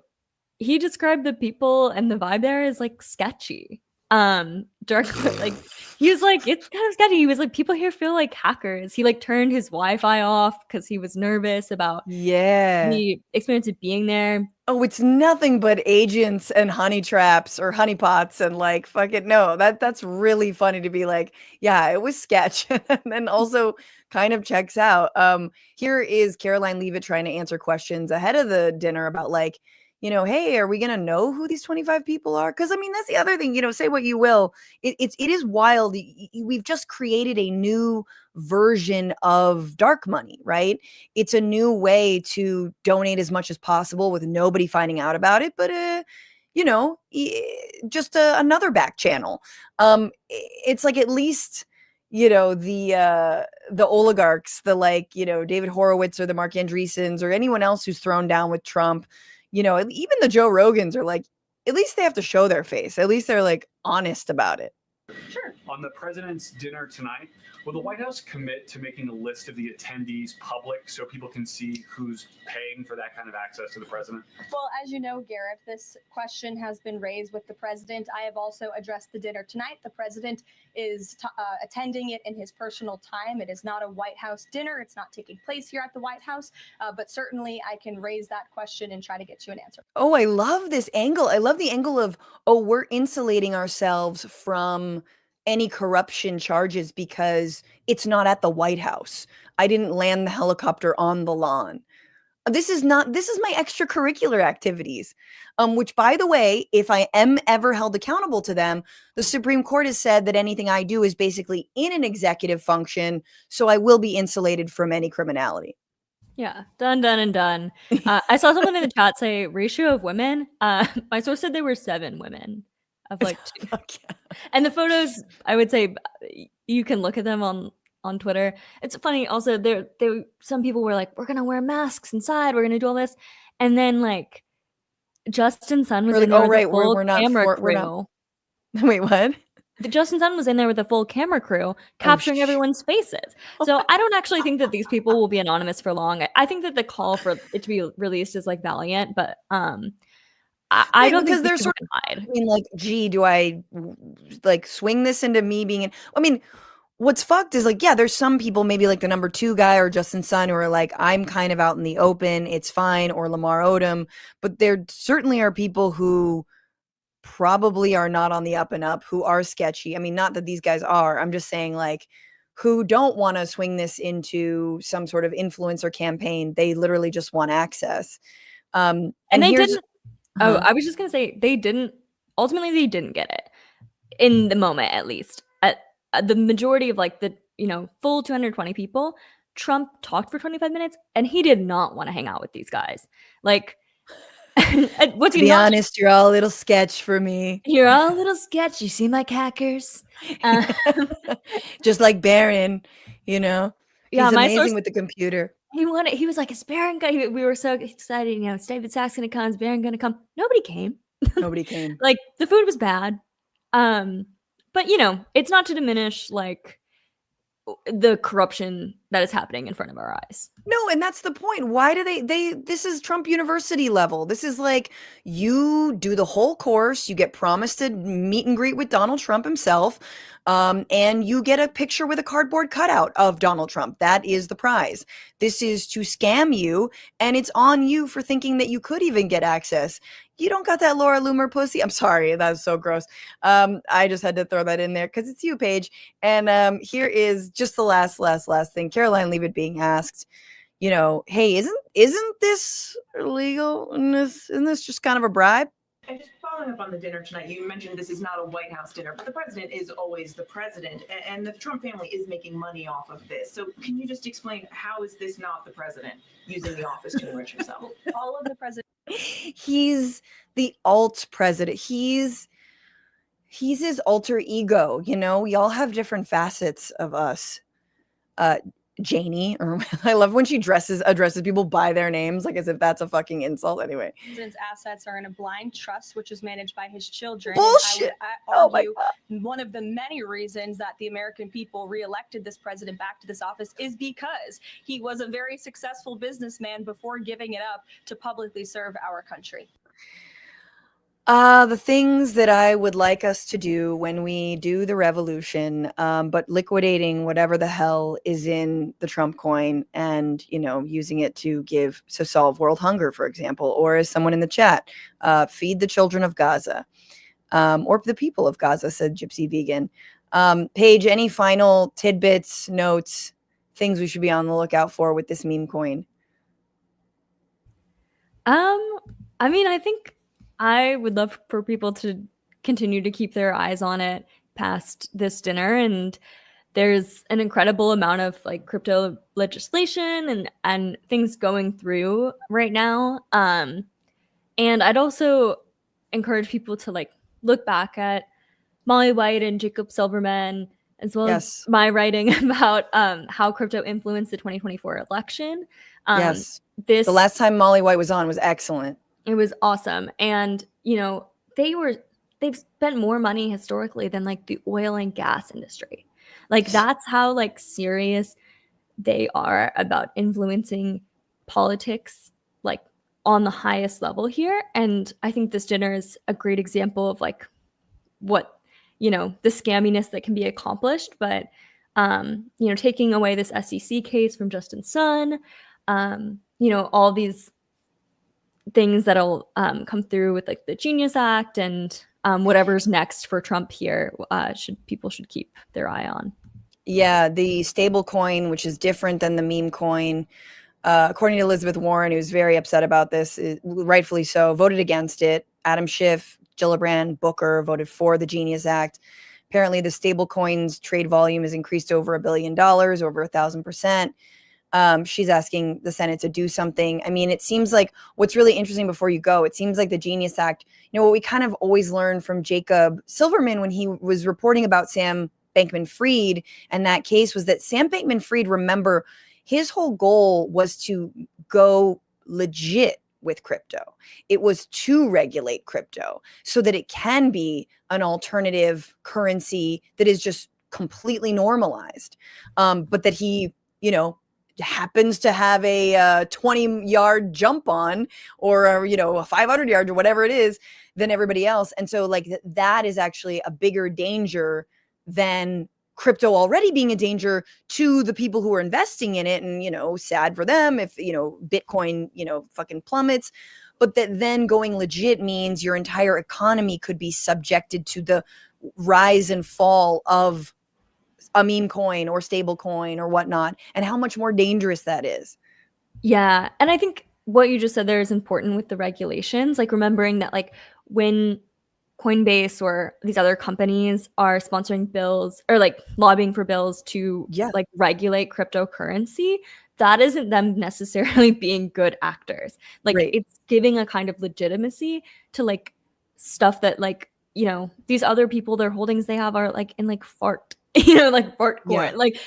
he described the people and the vibe there as like sketchy. Dark, like he was like, it's kind of sketchy. He was like, people here feel like hackers. He like turned his Wi-Fi off because he was nervous about the experience of being there. Oh, it's nothing but agents and honey traps or honeypots and like fuck it. No, that's really funny to be like, yeah, it was sketch. And then also kind of checks out. Here is Caroline Leavitt trying to answer questions ahead of the dinner about like, hey, are we going to know who these 25 people are? Because, I mean, that's the other thing, say what you will. It is wild. We've just created a new version of dark money, right? It's a new way to donate as much as possible with nobody finding out about it. But, just another back channel. It's like at least, the oligarchs, the like, David Horowitz or the Mark Andreessens or anyone else who's thrown down with Trump. Even the Joe Rogans are like, at least they have to show their face. At least they're like honest about it. Sure. On the president's dinner tonight, will the White House commit to making a list of the attendees public so people can see who's paying for that kind of access to the president? Well, as you know, Garrett, this question has been raised with the president. I have also addressed the dinner tonight. The president is attending it in his personal time. It is not a White House dinner. It's not taking place here at the White House, but certainly I can raise that question and try to get you an answer. Oh, I love this angle. I love the angle of, we're insulating ourselves from any corruption charges because it's not at the White House. I didn't land the helicopter on the lawn. This is my extracurricular activities, which, by the way, if I am ever held accountable to them, the Supreme Court has said that anything I do is basically in an executive function, so I will be insulated from any criminality. Yeah, done and done. I saw someone in the chat say ratio of women. My source said there were 7 women of like 2. And the photos, I would say you can look at them on Twitter. It's funny. Also, there some people were like, we're gonna wear masks inside. We're gonna do all this, and then like Justin Sun was in there with a full camera crew. Wait, what? Justin Sun was in there with a full camera crew capturing everyone's faces. So I don't actually think that these people will be anonymous for long. I think that the call for it to be released is like valiant, but I don't think they're sort of hide. I mean, like, gee, do I like swing this into me being? I mean, what's fucked is like, yeah, there's some people, maybe like the number 2 guy or Justin Sun, who are like, I'm kind of out in the open, it's fine, or Lamar Odom, but there certainly are people who probably are not on the up and up, who are sketchy. I mean, not that these guys are. I'm just saying, like, who don't want to swing this into some sort of influencer campaign. They literally just want access. And they didn't. Oh, I was just going to say they didn't get it in the moment, at least. At the majority of like the, full 220 people, Trump talked for 25 minutes and he did not want to hang out with these guys. Like, to be honest, you're all a little sketch for me. You're all a little sketch. You seem like hackers. Just like Barron, He's yeah, amazing with the computer. He was like, is Barron gonna, we were so excited, is David Sachs gonna come? Is Barron gonna come? Nobody came. Nobody came. Like, the food was bad. But it's not to diminish like the corruption that is happening in front of our eyes. No, and that's the point. Why do this is Trump University level. This is like, you do the whole course, you get promised a meet and greet with Donald Trump himself, and you get a picture with a cardboard cutout of Donald Trump. That is the prize. This is to scam you, and it's on you for thinking that you could even get access. You don't got that Laura Loomer pussy. I'm sorry, that's so gross. I just had to throw that in there because it's you, Paige. And here is just the last thing. Caroline Leavitt being asked, hey, isn't this illegal? Isn't this just kind of a bribe? And just following up on the dinner tonight, you mentioned this is not a White House dinner, but the president is always the president, and the Trump family is making money off of this. So can you just explain, how is this not the president using the office to enrich himself? All of the president. He's the alt president. He's his alter ego. We all have different facets of us. Janie, or I love when she addresses people by their names, like as if that's a fucking insult. Anyway, The president's assets are in a blind trust, which is managed by his children. Bullshit. And I would argue God. one of the many reasons that the American people reelected this president back to this office is because he was a very successful businessman before giving it up to publicly serve our country. The things that I would like us to do when we do the revolution, but liquidating whatever the hell is in the Trump coin and, using it to solve world hunger, for example, or as someone in the chat, feed the children of Gaza, or the people of Gaza, said Gypsy Vegan. Paige, any final tidbits, notes, things we should be on the lookout for with this meme coin? I think I would love for people to continue to keep their eyes on it past this dinner. And there's an incredible amount of like crypto legislation and things going through right now. And I'd also encourage people to like look back at Molly White and Jacob Silverman, as well as my writing about how crypto influenced the 2024 election. Yes. The last time Molly White was on was excellent. It was awesome. And, they've spent more money historically than like the oil and gas industry. Like that's how like serious they are about influencing politics, like on the highest level here. And I think this dinner is a great example of like what, the scamminess that can be accomplished. But, taking away this SEC case from Justin Sun, all these things that'll come through with like the Genius Act and whatever's next for Trump here, people should keep their eye on. Yeah, the stable coin, which is different than the meme coin, according to Elizabeth Warren, who's very upset about this, rightfully so, voted against it. Adam Schiff, Gillibrand, Booker voted for the Genius Act. Apparently, the stable coins trade volume has increased over $1 billion, over 1,000%. She's asking the Senate to do something. I mean, it seems like what's really interesting before you go, it seems like the Genius Act, what we kind of always learned from Jacob Silverman when he was reporting about Sam Bankman-Fried and that case was that Sam Bankman-Fried, remember, his whole goal was to go legit with crypto. It was to regulate crypto so that it can be an alternative currency that is just completely normalized. But that he, happens to have a 20-yard jump on or a 500-yard or whatever it is than everybody else. And so like that is actually a bigger danger than crypto already being a danger to the people who are investing in it. And, sad for them if, Bitcoin, fucking plummets. But that then going legit means your entire economy could be subjected to the rise and fall of a meme coin or stable coin or whatnot, and how much more dangerous that is. Yeah. And I think what you just said there is important with the regulations, like remembering that like when Coinbase or these other companies are sponsoring bills or like lobbying for bills to like regulate cryptocurrency, that isn't them necessarily being good actors. Like it's giving a kind of legitimacy to like stuff that like, these other people, their holdings they have are like in like fart, like fart coin. Like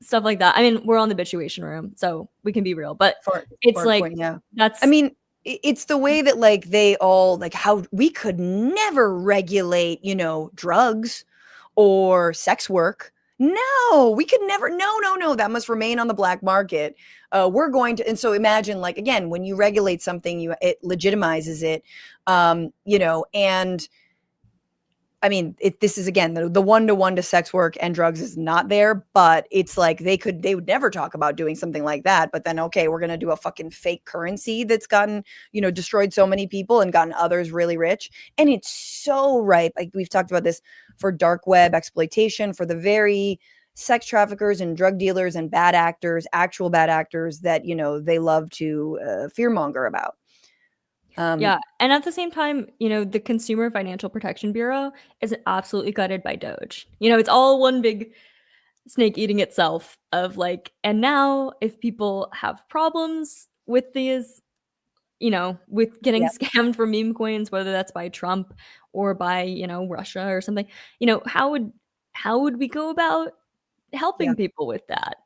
stuff like that. I mean, we're on the bitchuation room, so we can be real, but For it's like, point, yeah. that's, I mean, it's the way that like they all like how we could never regulate, drugs or sex work. No, we could never. No. That must remain on the black market. We're going to, and so imagine like again, when you regulate something, it legitimizes it, and I mean, this is again the one-to-one to sex work and drugs is not there, but it's like they would never talk about doing something like that. But then, okay, we're gonna do a fucking fake currency that's gotten, destroyed so many people and gotten others really rich. And it's so ripe. Like we've talked about this for dark web exploitation, for the very sex traffickers and drug dealers and bad actors, actual bad actors that they love to fearmonger about. yeah. And at the same time, the Consumer Financial Protection Bureau is absolutely gutted by Doge. It's all one big snake eating itself of like, and now if people have problems with these, with getting scammed for meme coins, whether that's by Trump or by, Russia or something, how would we go about helping people with that?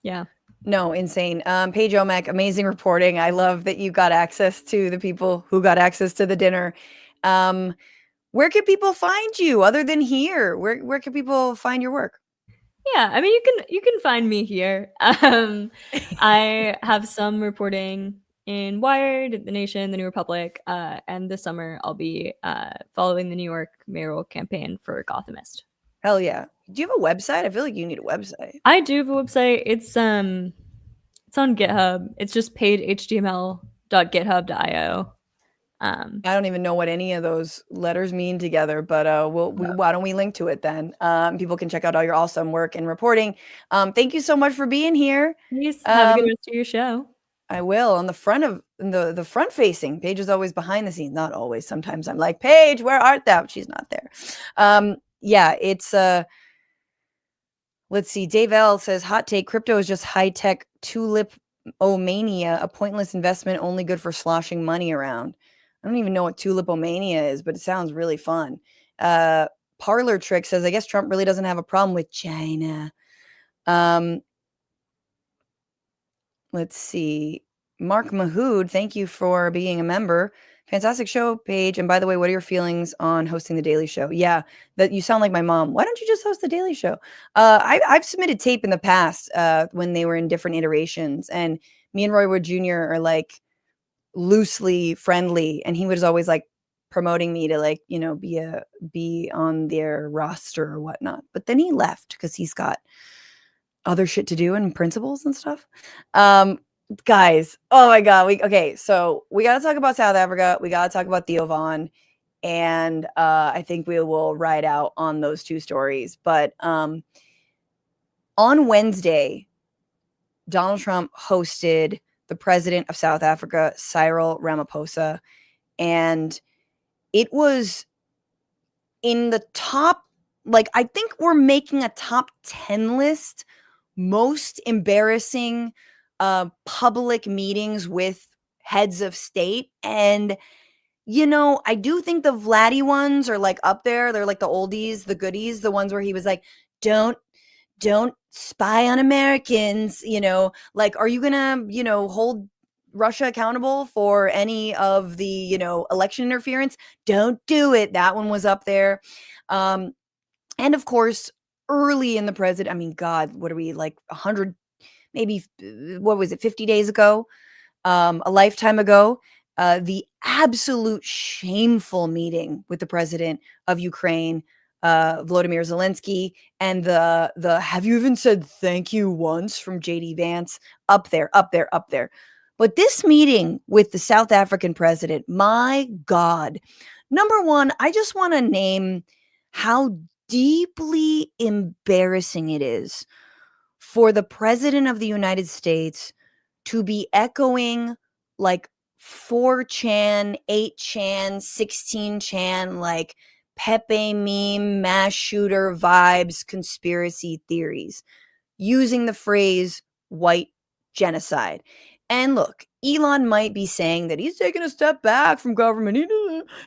Yeah. No, insane. Paige Oamek, amazing reporting. I love that you got access to the people who got access to the dinner. Where can people find you other than here? Where can people find your work? Yeah, I mean, you can find me here. I have some reporting in Wired, The Nation, The New Republic, and this summer I'll be following the New York mayoral campaign for Gothamist. Hell yeah. Do you have a website? I feel like you need a website. I do have a website. It's on GitHub. It's just pagehtml.github.io. I don't even know what any of those letters mean together, but why don't we link to it then? People can check out all your awesome work and reporting. Thank you so much for being here. Please have a good rest of your show. I will. On the front of the front facing, Paige is always behind the scenes. Not always. Sometimes I'm like, Paige, where art thou? She's not there. Yeah, it's let's see. Dave L says, hot take, crypto is just high-tech tulipomania, a pointless investment only good for sloshing money around. I don't even know what tulipomania is, but it sounds really fun. Parlor Trick says, I guess Trump really doesn't have a problem with China. Let's see. Mark Mahood, thank you for being a member. Fantastic show, Paige. And by the way, what are your feelings on hosting the Daily Show? Yeah, that you sound like my mom. Why don't you just host the Daily Show? I've submitted tape in the past when they were in different iterations, and me and Roy Wood Jr. are like loosely friendly, and he was always like promoting me to like be on their roster or whatnot. But then he left because he's got other shit to do and principles and stuff. Guys, oh my god, so we got to talk about South Africa, we got to talk about Theo Von, and I think we will ride out on those two stories. But on Wednesday, Donald Trump hosted the president of South Africa, Cyril Ramaphosa, and it was in the top, like, I think we're making a top 10 list most embarrassing public meetings with heads of state. And I do think the Vladdy ones are like up there. They're like the oldies, the goodies, the ones where he was like, don't spy on Americans, like, are you gonna hold Russia accountable for any of the election interference? Don't do it. That one was up there. And of course, early in the president, I mean, God, what are we, like 100, maybe, what was it, 50 days ago, a lifetime ago, the absolute shameful meeting with the president of Ukraine, Volodymyr Zelensky, and the have you even said thank you once from JD Vance, up there. But this meeting with the South African president, my God, number one, I just want to name how deeply embarrassing it is for the president of the United States to be echoing like 4chan, 8chan, 16chan, like Pepe meme, mass shooter vibes, conspiracy theories, using the phrase white genocide. And look, Elon might be saying that he's taking a step back from government.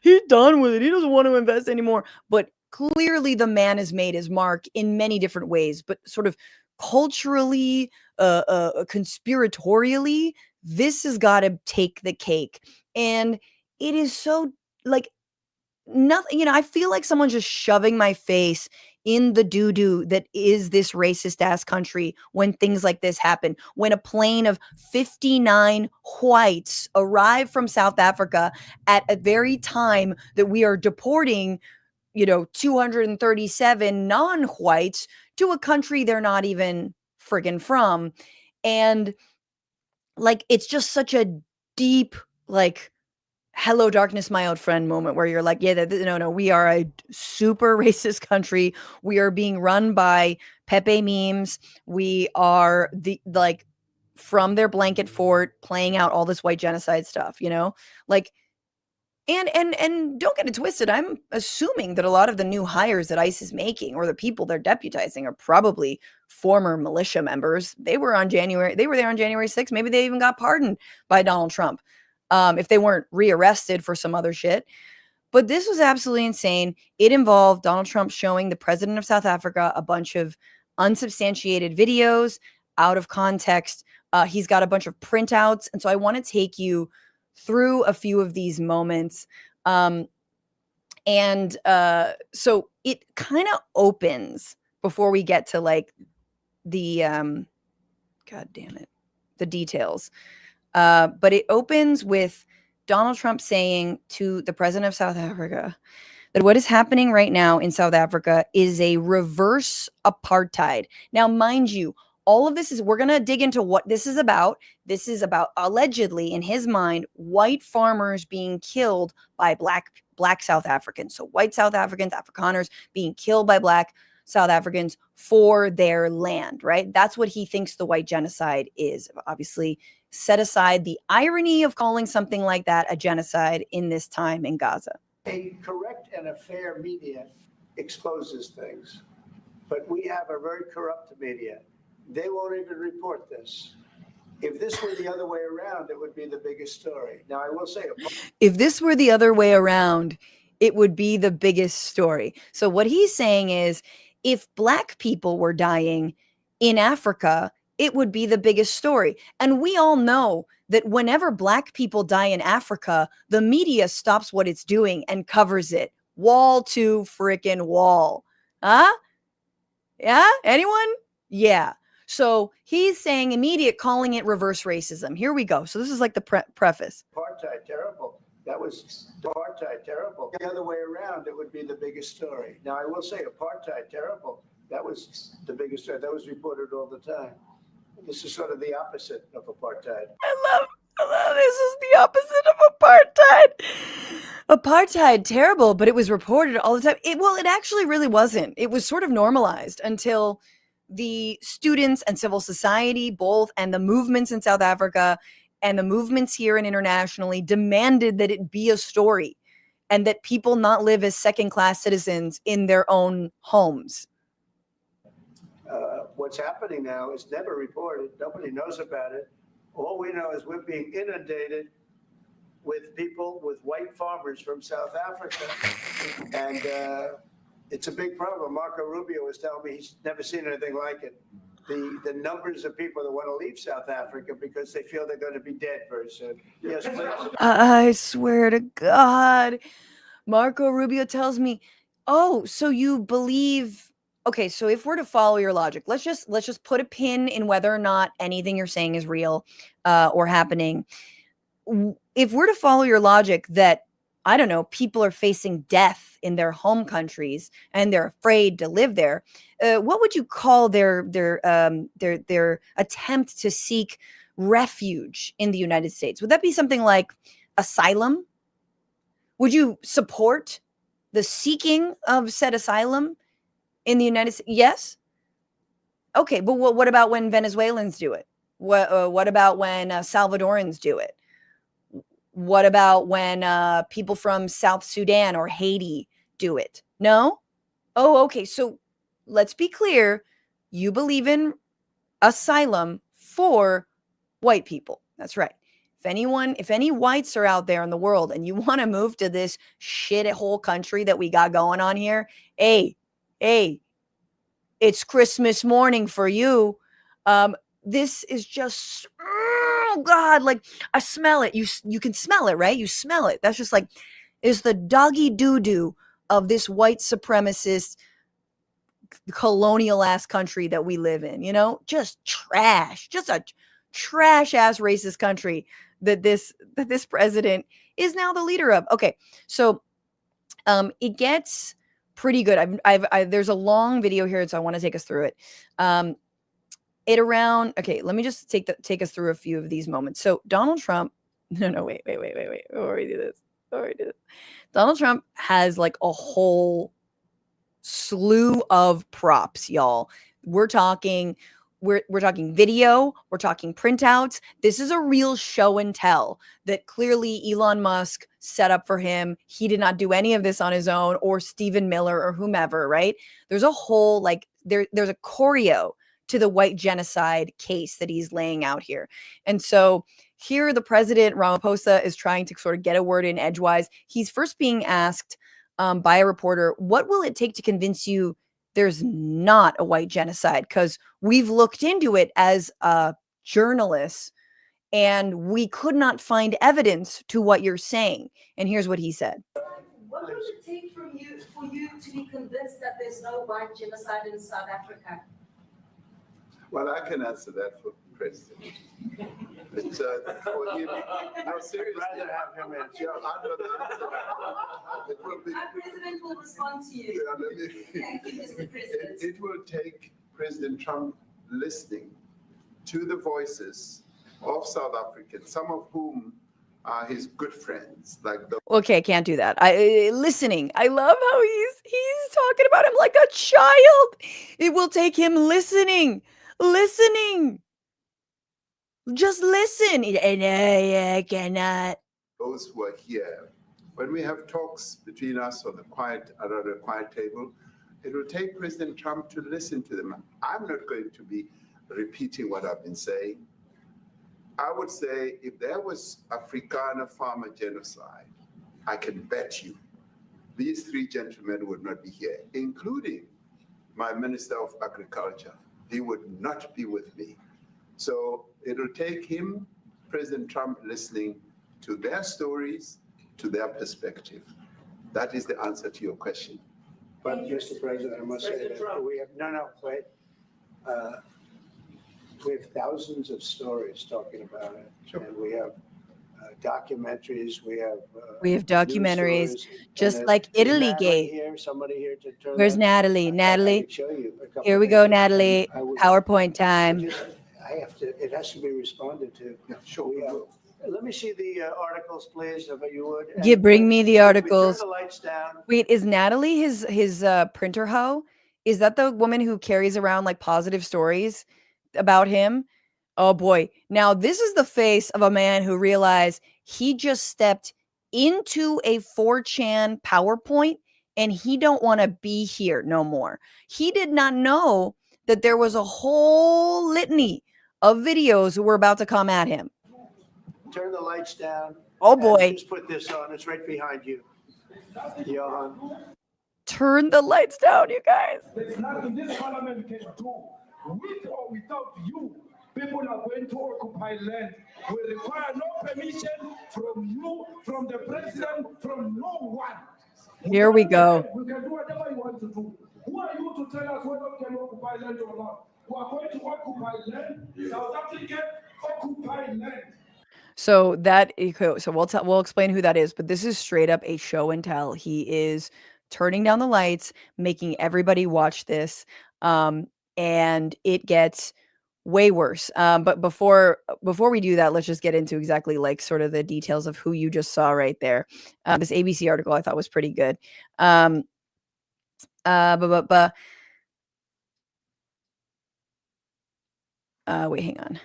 He's done with it. He doesn't want to invest anymore. But clearly the man has made his mark in many different ways, but sort of culturally, conspiratorially, this has got to take the cake. And it is so like nothing, I feel like someone's just shoving my face in the doo-doo that is this racist ass country when things like this happen. When a plane of 59 whites arrive from South Africa at a very time that we are deporting, 237 non-whites to a country they're not even friggin' from. And like, it's just such a deep, like, hello darkness my old friend moment where you're like, yeah, no, we are a super racist country. We are being run by Pepe memes. We are from their blanket fort playing out all this white genocide stuff, like, and don't get it twisted. I'm assuming that a lot of the new hires that ICE is making or the people they're deputizing are probably former militia members. They were there on January 6th. Maybe they even got pardoned by Donald Trump. If they weren't rearrested for some other shit. But this was absolutely insane. It involved Donald Trump showing the president of South Africa a bunch of unsubstantiated videos out of context. He's got a bunch of printouts. And so I want to take you through a few of these moments. So it kind of opens before we get to like the, God damn it, the details. But it opens with Donald Trump saying to the president of South Africa that what is happening right now in South Africa is a reverse apartheid. Now, mind you, all of this we're going to dig into what this is about. This is about, allegedly, in his mind, white farmers being killed by black South Africans. So white South Africans, Afrikaners being killed by black South Africans for their land, right? That's what he thinks the white genocide is. Obviously, set aside the irony of calling something like that a genocide in this time in Gaza. A correct and a fair media exposes things, but we have a very corrupt media. They won't even report this. If this were the other way around, it would be the biggest story. Now, I will say, if this were the other way around, it would be the biggest story. So what he's saying is, if black people were dying in Africa, it would be the biggest story. And we all know that whenever black people die in Africa, the media stops what it's doing and covers it wall to frickin' wall. Huh? Yeah? Anyone? Yeah. So he's saying immediate, calling it reverse racism. Here we go. So this is like the preface. Apartheid, terrible. That was apartheid, terrible. The other way around, it would be the biggest story. Now, I will say apartheid, terrible. That was the biggest story. That was reported all the time. This is sort of the opposite of apartheid. I love this is the opposite of apartheid. Apartheid, terrible, but it was reported all the time. It actually really wasn't. It was sort of normalized until the students and civil society both, and the movements in South Africa and the movements here and internationally demanded that it be a story and that people not live as second-class citizens in their own homes. What's happening now is never reported. Nobody knows about it. All we know is we're being inundated with people, with white farmers from South Africa. And it's a big problem. Marco Rubio was telling me he's never seen anything like it. The numbers of people that want to leave South Africa because they feel they're going to be dead very soon. Yes, please. I swear to God. Marco Rubio tells me, oh, so you believe... Okay, so if we're to follow your logic, let's just put a pin in whether or not anything you're saying is real or happening. If we're to follow your logic that, I don't know, people are facing death in their home countries and they're afraid to live there, what would you call their attempt to seek refuge in the United States? Would that be something like asylum? Would you support the seeking of said asylum in the United States? Yes. Okay, but what about when Venezuelans do it? What about when Salvadorans do it? What about when people from South Sudan or Haiti do it? No? Oh, okay. So let's be clear. You believe in asylum for white people. That's right. if any whites are out there in the world and you want to move to this shithole country that we got going on here, hey, it's Christmas morning for you. This is just, oh God, like I smell it. You can smell it, right? You smell it. That's just like, is the doggy doo-doo of this white supremacist colonial ass country that we live in, just trash, just a trash ass racist country that this president is now the leader of. Okay. So, it gets pretty good. There's a long video here, so I want to take us through it. Okay, let me just take us through a few of these moments. So Donald Trump, wait. Before we do this. Donald Trump has like a whole slew of props, y'all. We're talking video, we're talking printouts. This is a real show and tell that clearly Elon Musk set up for him. He did not do any of this on his own, or Stephen Miller or whomever, right? There's a whole there's a choreo to the white genocide case that he's laying out here. And so here the president, Ramaphosa, is trying to sort of get a word in edgewise. He's first being asked by a reporter, what will it take to convince you there's not a white genocide? Because we've looked into it as journalists and we could not find evidence to what you're saying. And here's what he said. What will it take for you to be convinced that there's no white genocide in South Africa? Well, I can answer that for President. For him, no, seriously. I'd rather have him answer. Yeah, I know the answer. It will be, Our president will respond to you. Thank you, Mr. President. It will take President Trump listening to the voices of South Africans, some of whom are his good friends, like the. Okay, I can't do that. Listening. I love how he's talking about him like a child. It will take him listening. Just listen. And I cannot. Those who are here, when we have talks between us around a quiet table, it will take President Trump to listen to them. I'm not going to be repeating what I've been saying. I would say if there was Afrikaner farmer genocide, I can bet you these three gentlemen would not be here, including my Minister of Agriculture. He would not be with me. So it'll take him, President Trump, listening to their stories, to their perspective. That is the answer to your question. But Mr. President, I must say that we have, wait. We have thousands of stories talking about it. Sure. And we have documentaries, we have documentaries, just like Italy gave. Somebody here to turn. Where's Natalie? Natalie, here we go, Natalie. PowerPoint time. It has to be responded to. Yeah, sure. Let me see the articles, please, if you would. Bring me the articles. Turn the lights down. Wait, is Natalie his printer hoe? Is that the woman who carries around like positive stories about him? Oh boy. Now this is the face of a man who realized he just stepped into a 4chan PowerPoint and he don't want to be here no more. He did not know that there was a whole litany of videos who were about to come at him. Turn the lights down. Oh boy. Just put this on. It's right behind you. Johan. Turn the lights down, you guys. There's nothing this parliament can do. With or without you, people are going to occupy land. We require no permission from you, from the president, from no one. Here we go. We can do whatever you want to do. Who are you to tell us whether we can occupy land or not? We are going to occupy land. South Africa occupy land. So we'll explain who that is, but this is straight up a show and tell. He is turning down the lights, making everybody watch this, and it gets way worse. But before we do that, let's just get into exactly like sort of the details of who you just saw right there. This ABC article I thought was pretty good. Wait, hang on.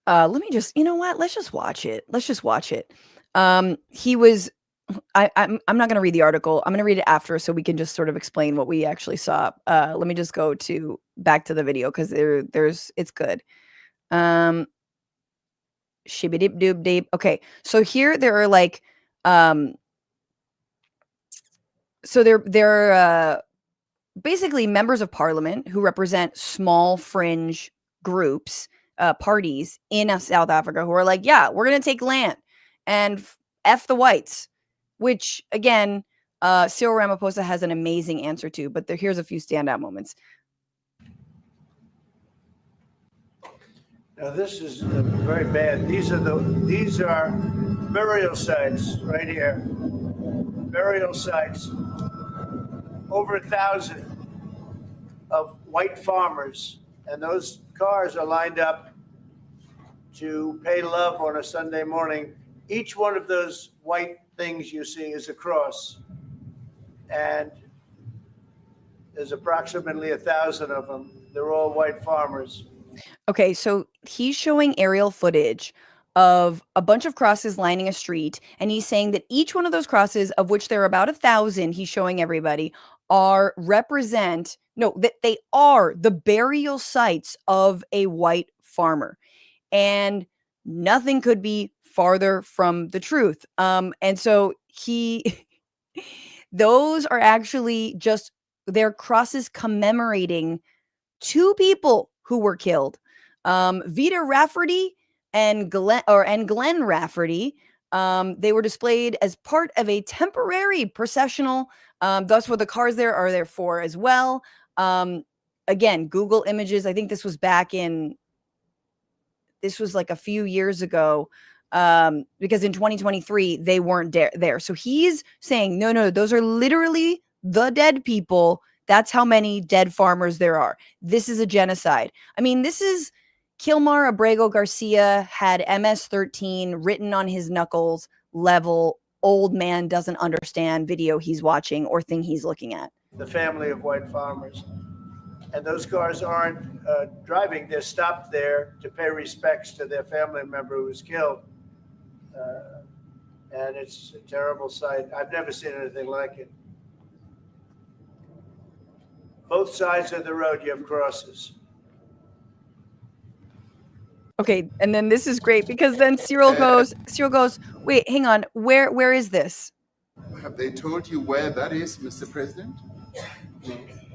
Let me just, you know what? Let's just watch it. He was I'm not going to read the article. I'm going to read it after so we can just sort of explain what we actually saw. Let me just go back to the video because it's good. Shibbity doob deep. Okay, so here there are like so they're basically members of parliament who represent small fringe groups, parties in South Africa who are like, yeah, we're going to take land and F the whites, which again, Cyril Ramaphosa has an amazing answer to, but here's a few standout moments. Now this is very bad. These are burial sites right here. Burial sites. Over 1,000 of white farmers, and those cars are lined up to pay love on a Sunday morning. Each one of those white things you see is a cross, and there's approximately 1,000 of them. They're all white farmers. Okay, so he's showing aerial footage of a bunch of crosses lining a street, and he's saying that each one of those crosses, of which there are about 1,000, he's showing everybody, that they are the burial sites of a white farmer. And nothing could be farther from the truth. And so those are actually just their crosses commemorating two people who were killed. Vita Rafferty and Glenn Rafferty. They were displayed as part of a temporary processional. Thus what the cars there are there for as well. Again, Google Images. I think this was like a few years ago, because in 2023 they weren't there. So he's saying, no, those are literally the dead people. That's how many dead farmers there are. This is a genocide. I mean, this is Kilmar Abrego Garcia had MS-13 written on his knuckles level. Old man doesn't understand video he's watching or thing he's looking at. The family of white farmers. And those cars aren't driving. They're stopped there to pay respects to their family member who was killed. And it's a terrible sight. I've never seen anything like it. Both sides of the road, you have crosses. Okay, and then this is great because then Cyril goes, wait, hang on, where is this? Have they told you where that is, Mr. President?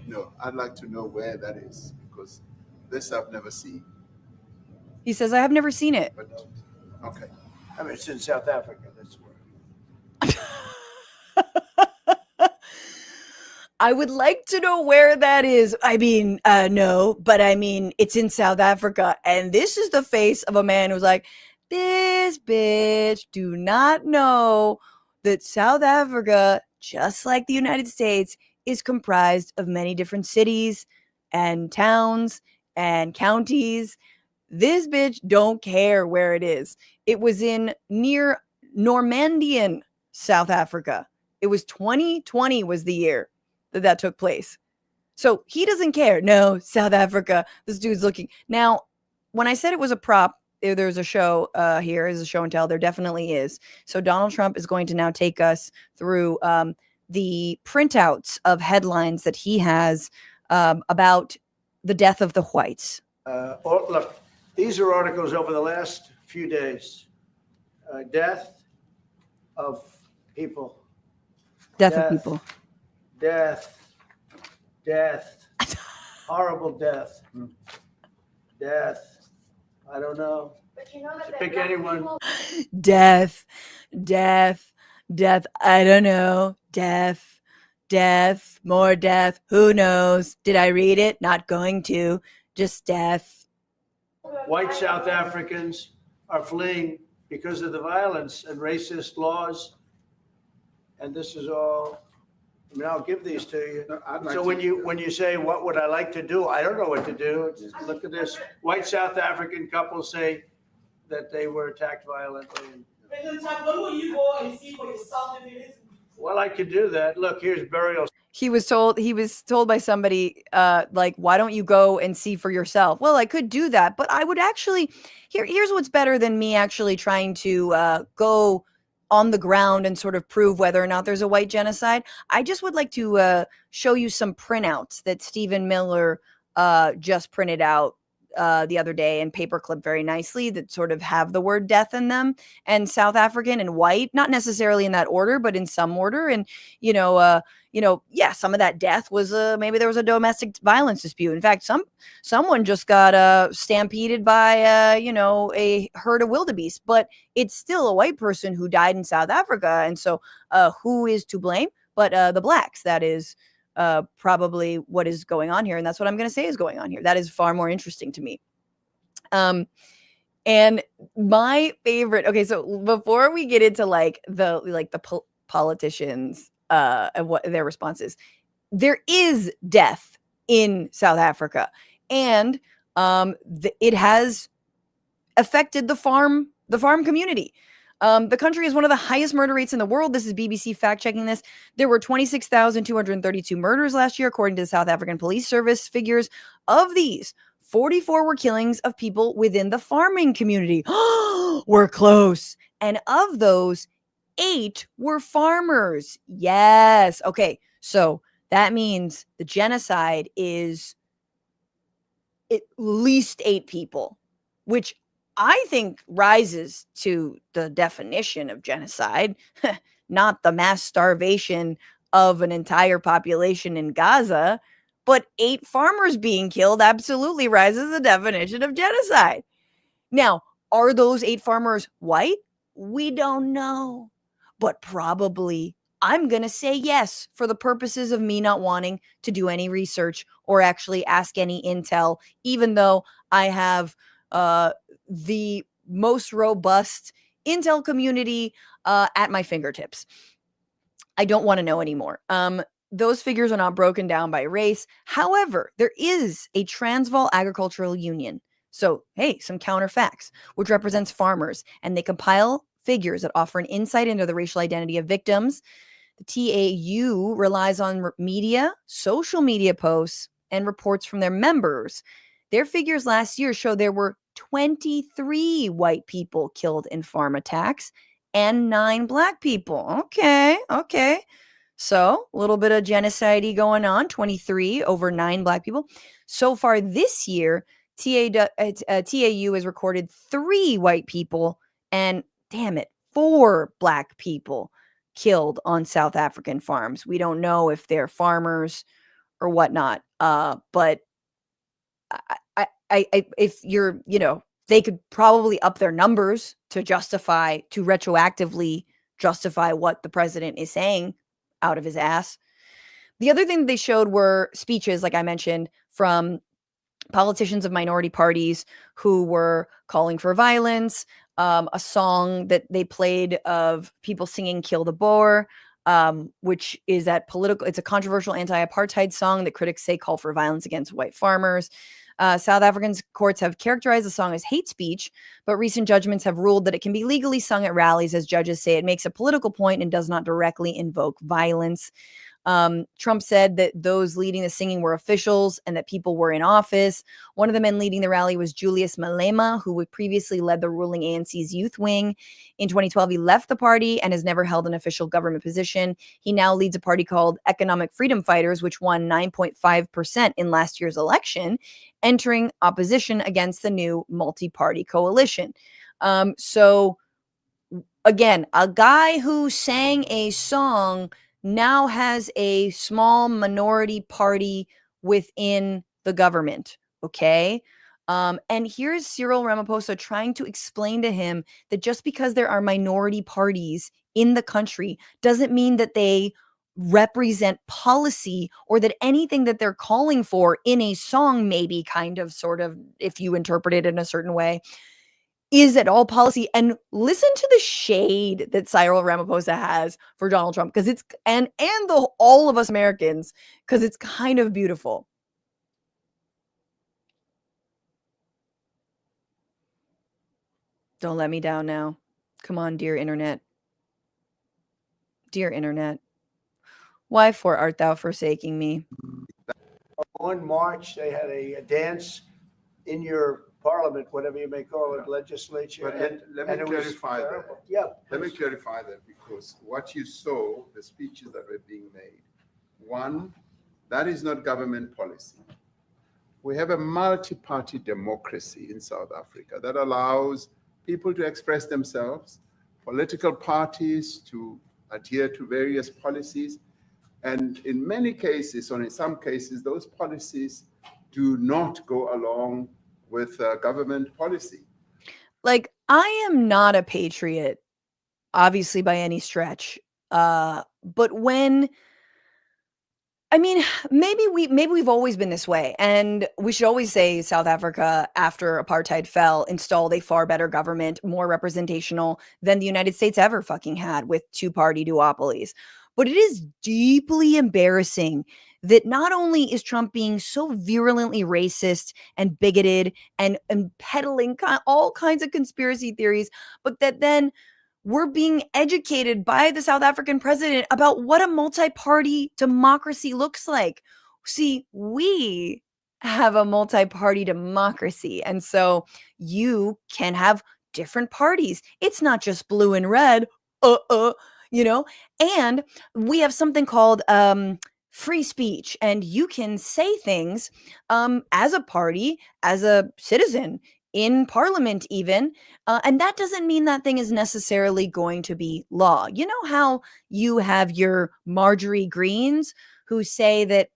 No, I'd like to know where that is because this I've never seen. He says, I have never seen it. But, okay. I mean, it's in South Africa. That's where. I would like to know where that is. I mean, no, but I mean, it's in South Africa. And this is the face of a man who's like, this bitch do not know that South Africa, just like the United States, is comprised of many different cities and towns and counties. This bitch don't care where it is. It was in near Normandian, South Africa. It was 2020 was the year that took place. So he doesn't care. No, South Africa. This dude's looking. Now, when I said it was a prop, there's a show here is a show and tell. There definitely is. So Donald Trump is going to now take us through the printouts of headlines that he has about the death of the whites. Look, these are articles over the last few days. Death of people. Death of people. Death. Horrible death. Death. I don't know. But you know that Pick anyone. Death. I don't know. Death. More death. Who knows? Did I read it? Not going to. Just death. White South Africans are fleeing because of the violence and racist laws. And this is all, I mean, I'll give these to you. So when you say, what would I like to do? I don't know what to do. Just look at this. White South African couple say that they were attacked violently. Well, I could do that. Look, here's burial. He was told by somebody, like, why don't you go and see for yourself? Well, I could do that, but I would actually, here's what's better than me actually trying to go on the ground and sort of prove whether or not there's a white genocide, I just would like to show you some printouts that Stephen Miller just printed out the other day and paperclip very nicely that sort of have the word death in them, and South African and white, not necessarily in that order, but in some order. And, yeah, some of that death was maybe there was a domestic violence dispute. In fact, someone just got stampeded by, a herd of wildebeest, but it's still a white person who died in South Africa. And so who is to blame? But the blacks, that is probably what is going on here. And that's what I'm going to say is going on here. That is far more interesting to me. And my favorite, okay, so before we get into the politicians and what their response is, there is death in South Africa, and it has affected the farm community. The country has one of the highest murder rates in the world. This is BBC fact-checking this. There were 26,232 murders last year, according to the South African Police Service figures. Of these, 44 were killings of people within the farming community. We're close. And of those, 8 were farmers. Yes. Okay, so that means the genocide is at least 8 people, which I think rises to the definition of genocide, not the mass starvation of an entire population in Gaza, but 8 farmers being killed absolutely rises the definition of genocide. Now, are those 8 farmers white? We don't know, but probably. I'm going to say yes for the purposes of me not wanting to do any research or actually ask any intel, even though I have the most robust intel community at my fingertips. I don't want to know anymore. Those figures are not broken down by race. However, there is a Transvaal Agricultural Union. So, hey, some counterfacts, which represents farmers, and they compile figures that offer an insight into the racial identity of victims. The TAU relies on media, social media posts, and reports from their members. Their figures last year show there were 23 white people killed in farm attacks and 9 black people. Okay. So a little bit of genocide going on, 23 over 9 black people. So far this year, TAU has recorded 3 white people and, damn it, 4 black people killed on South African farms. We don't know if they're farmers or whatnot, but if you're, they could probably up their numbers to retroactively justify what the president is saying out of his ass. The other thing that they showed were speeches, like I mentioned, from politicians of minority parties who were calling for violence, a song that they played of people singing "Kill the Boer," which is it's a controversial anti-apartheid song that critics say call for violence against white farmers. South African courts have characterized the song as hate speech, but recent judgments have ruled that it can be legally sung at rallies, as judges say it makes a political point and does not directly invoke violence. Trump said that those leading the singing were officials and that people were in office. One of the men leading the rally was Julius Malema, who had previously led the ruling ANC's youth wing. In 2012, he left the party and has never held an official government position. He now leads a party called Economic Freedom Fighters, which won 9.5% in last year's election, entering opposition against the new multi-party coalition. So again, a guy who sang a song now has a small minority party within the government, okay? And here's Cyril Ramaphosa trying to explain to him that just because there are minority parties in the country doesn't mean that they represent policy or that anything that they're calling for in a song, maybe kind of, sort of, if you interpret it in a certain way, is at all policy. And listen to the shade that Cyril Ramaphosa has for Donald Trump, because it's and all of us Americans, because it's kind of beautiful. Don't let me down now. Come on, dear internet. Dear internet. Why for art thou forsaking me? On March, they had a dance in your parliament, whatever you may call it, legislature. But let and me it was clarify that. terrible. Yeah. Let me clarify that, because what you saw, the speeches that were being made, one, that is not government policy. We have a multi-party democracy in South Africa that allows people to express themselves, political parties to adhere to various policies. And in many cases, or in some cases, those policies do not go along with government policy. Like, I am not a patriot, obviously by any stretch. But when, I mean, maybe we've always been this way, and we should always say South Africa, after apartheid fell, installed a far better government, more representational than the United States ever fucking had, with two-party duopolies. But it is deeply embarrassing that not only is Trump being so virulently racist and bigoted and peddling all kinds of conspiracy theories, but that then we're being educated by the South African president about what a multi-party democracy looks like. See, we have a multi-party democracy, and so you can have different parties. It's not just blue and red, you know, and we have something called free speech, and you can say things as a party, as a citizen, in parliament even, and that doesn't mean that thing is necessarily going to be law. You know how you have your Marjorie Greens who say that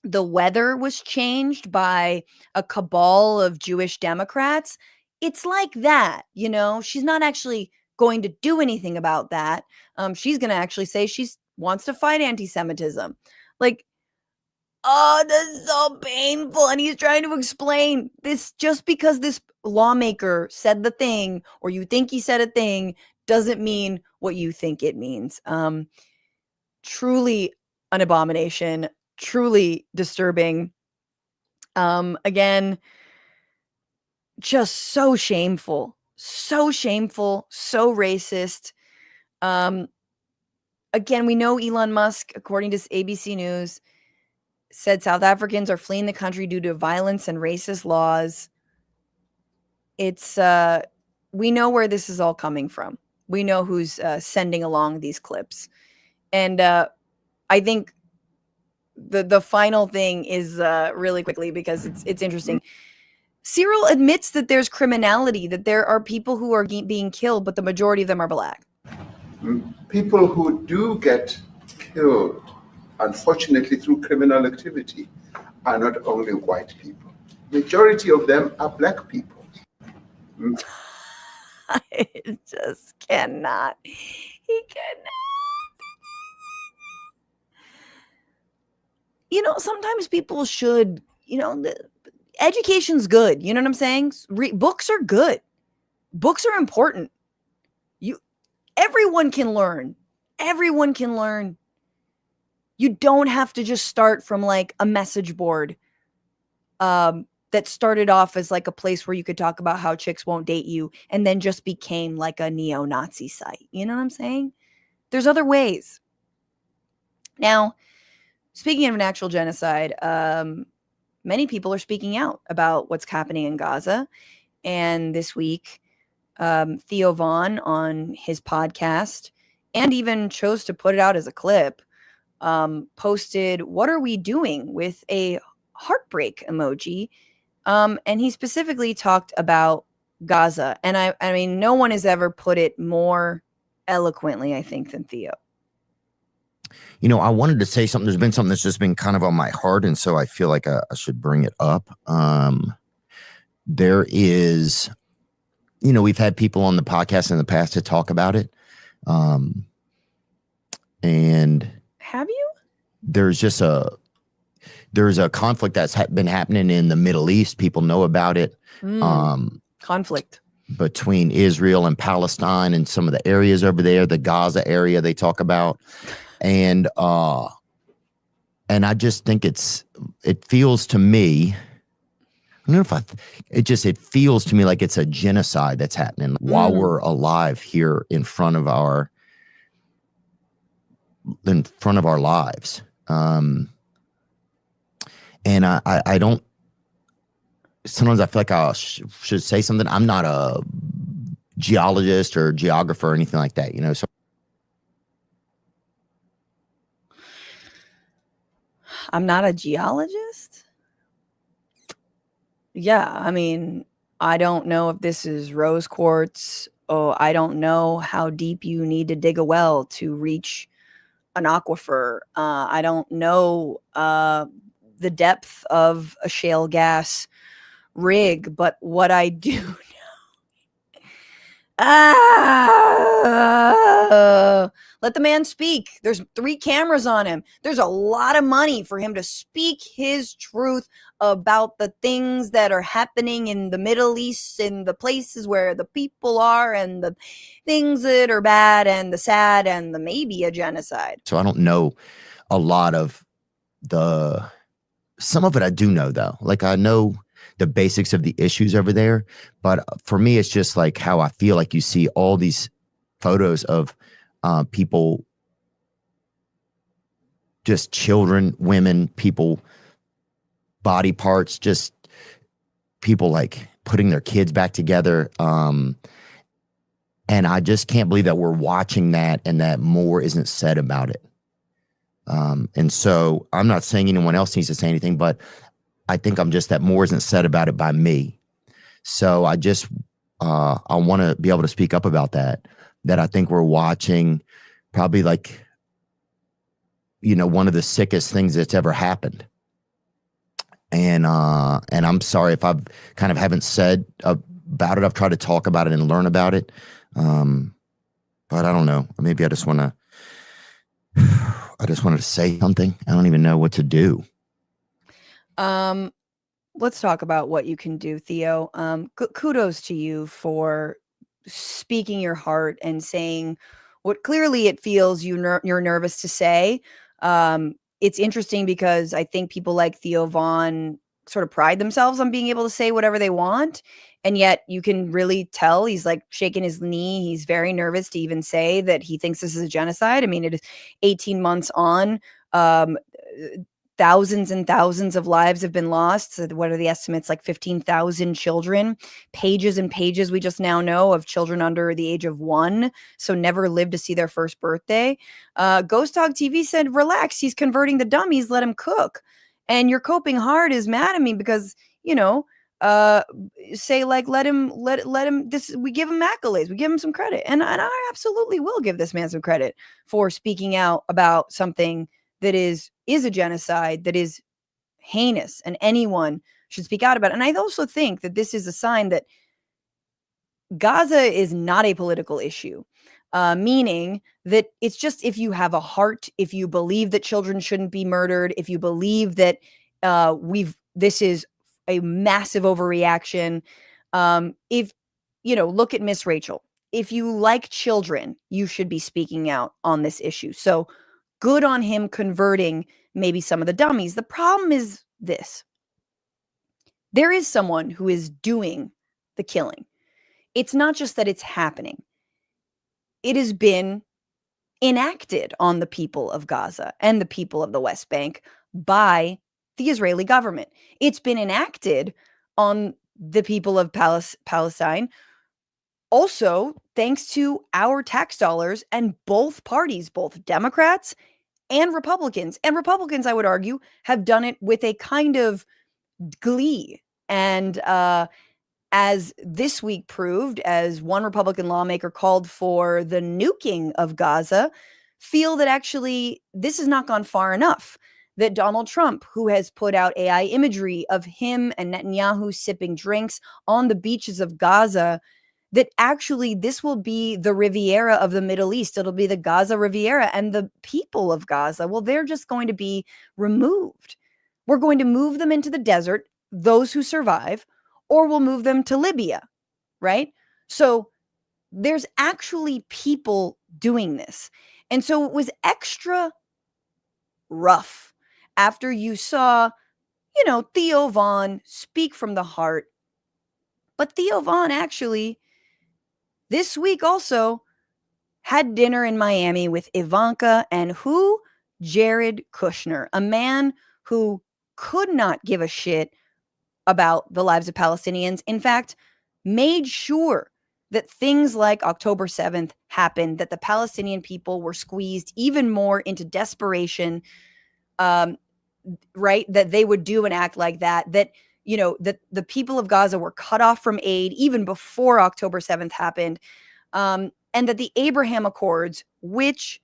the weather was changed by a cabal of Jewish Democrats? It's like that, you know? She's not actually going to do anything about that. She's going to actually say she wants to fight anti-Semitism. Like, oh, that's so painful. And he's trying to explain this. Just because this lawmaker said the thing, or you think he said a thing, doesn't mean what you think it means. Truly an abomination, truly disturbing. Again, just so shameful, so racist. Again, we know Elon Musk, according to ABC News, said South Africans are fleeing the country due to violence and racist laws. It's we know where this is all coming from. We know who's sending along these clips. And I think the final thing is really quickly, because it's interesting. Cyril admits that there's criminality, that there are people who are being killed, but the majority of them are black. People who do get killed, unfortunately, through criminal activity, are not only white people. Majority of them are black people. I just cannot. He cannot. You know, sometimes people should, you know, education's good. You know what I'm saying? Books are good. Books are important. Everyone can learn. Everyone can learn. You don't have to just start from like a message board that started off as like a place where you could talk about how chicks won't date you and then just became like a neo-Nazi site. You know what I'm saying? There's other ways. Now, speaking of an actual genocide, many people are speaking out about what's happening in Gaza. And this week, Theo Von on his podcast, and even chose to put it out as a clip, posted, "What are we doing?" with a heartbreak emoji. And he specifically talked about Gaza. And I mean, no one has ever put it more eloquently, I think, than Theo. You know, I wanted to say something. There's been something that's just been kind of on my heart, and so I feel like I should bring it up. There is, you know, we've had people on the podcast in the past to talk about it. And have you? There's a conflict that's been happening in the Middle East. People know about it. Conflict between Israel and Palestine and some of the areas over there, the Gaza area they talk about. And I just think it feels to me, I don't know if it feels to me like it's a genocide that's happening while we're alive here in front of our lives. And I don't, sometimes I feel like I should say something. I'm not a geologist or geographer or anything like that, so. I'm not a geologist. Yeah, I mean, I don't know if this is rose quartz. Oh, I don't know how deep you need to dig a well to reach an aquifer. I don't know the depth of a shale gas rig, but what I do know. Let the man speak. There's 3 cameras on him. There's a lot of money for him to speak his truth about the things that are happening in the Middle East, in the places where the people are, and the things that are bad and the sad and the maybe a genocide. So I don't know a lot of some of it I do know though. Like I know the basics of the issues over there, but for me, it's just like how I feel like you see all these photos of people, just children, women, people, body parts, just people like putting their kids back together. And I just can't believe that we're watching that and that more isn't said about it. And so I'm not saying anyone else needs to say anything, but I think I'm just that more isn't said about it by me. So I just, I want to be able to speak up about that I think we're watching probably like, one of the sickest things that's ever happened. And I'm sorry if I've kind of haven't said about it. I've tried to talk about it and learn about it. But I don't know. Maybe I just wanted to say something. I don't even know what to do. Let's talk about what you can do, Theo. Kudos to you for speaking your heart and saying what clearly it feels you're nervous to say. It's interesting because I think people like Theo Von sort of pride themselves on being able to say whatever they want. And yet you can really tell he's like shaking his knee. He's very nervous to even say that he thinks this is a genocide. I mean, it is 18 months on. Thousands and thousands of lives have been lost. So what are the estimates? Like 15,000 children, pages and pages we just now know of children under the age of 1. So never lived to see their first birthday. Ghost Dog TV said, relax, he's converting the dummies, let him cook. And You're Coping Hard is mad at me because, say like, let him, we give him accolades, we give him some credit. And I absolutely will give this man some credit for speaking out about something that is a genocide, that is heinous, and anyone should speak out about it. And I also think that this is a sign that Gaza is not a political issue, meaning that it's just if you have a heart, if you believe that children shouldn't be murdered, if you believe that this is a massive overreaction. If, look at Miss Rachel. If you like children, you should be speaking out on this issue. So good on him converting maybe some of the dummies. The problem is this. There is someone who is doing the killing. It's not just that it's happening. It has been enacted on the people of Gaza and the people of the West Bank by the Israeli government. It's been enacted on the people of Palestine, also thanks to our tax dollars, and both parties, both Democrats and Republicans, I would argue, have done it with a kind of glee. And as this week proved, as one Republican lawmaker called for the nuking of Gaza, feel that actually this has not gone far enough. That Donald Trump, who has put out AI imagery of him and Netanyahu sipping drinks on the beaches of Gaza, that actually this will be the Riviera of the Middle East. It'll be the Gaza Riviera, and the people of Gaza, well, they're just going to be removed. We're going to move them into the desert, those who survive, or we'll move them to Libya, right? So there's actually people doing this. And so it was extra rough after you saw, Theo Von speak from the heart. But Theo Von actually this week also had dinner in Miami with Ivanka and who? Jared Kushner, a man who could not give a shit about the lives of Palestinians. In fact, made sure that things like October 7th happened, that the Palestinian people were squeezed even more into desperation, right? That they would do an act like that, that, you know, that the people of Gaza were cut off from aid even before October 7th happened. And that the Abraham Accords, which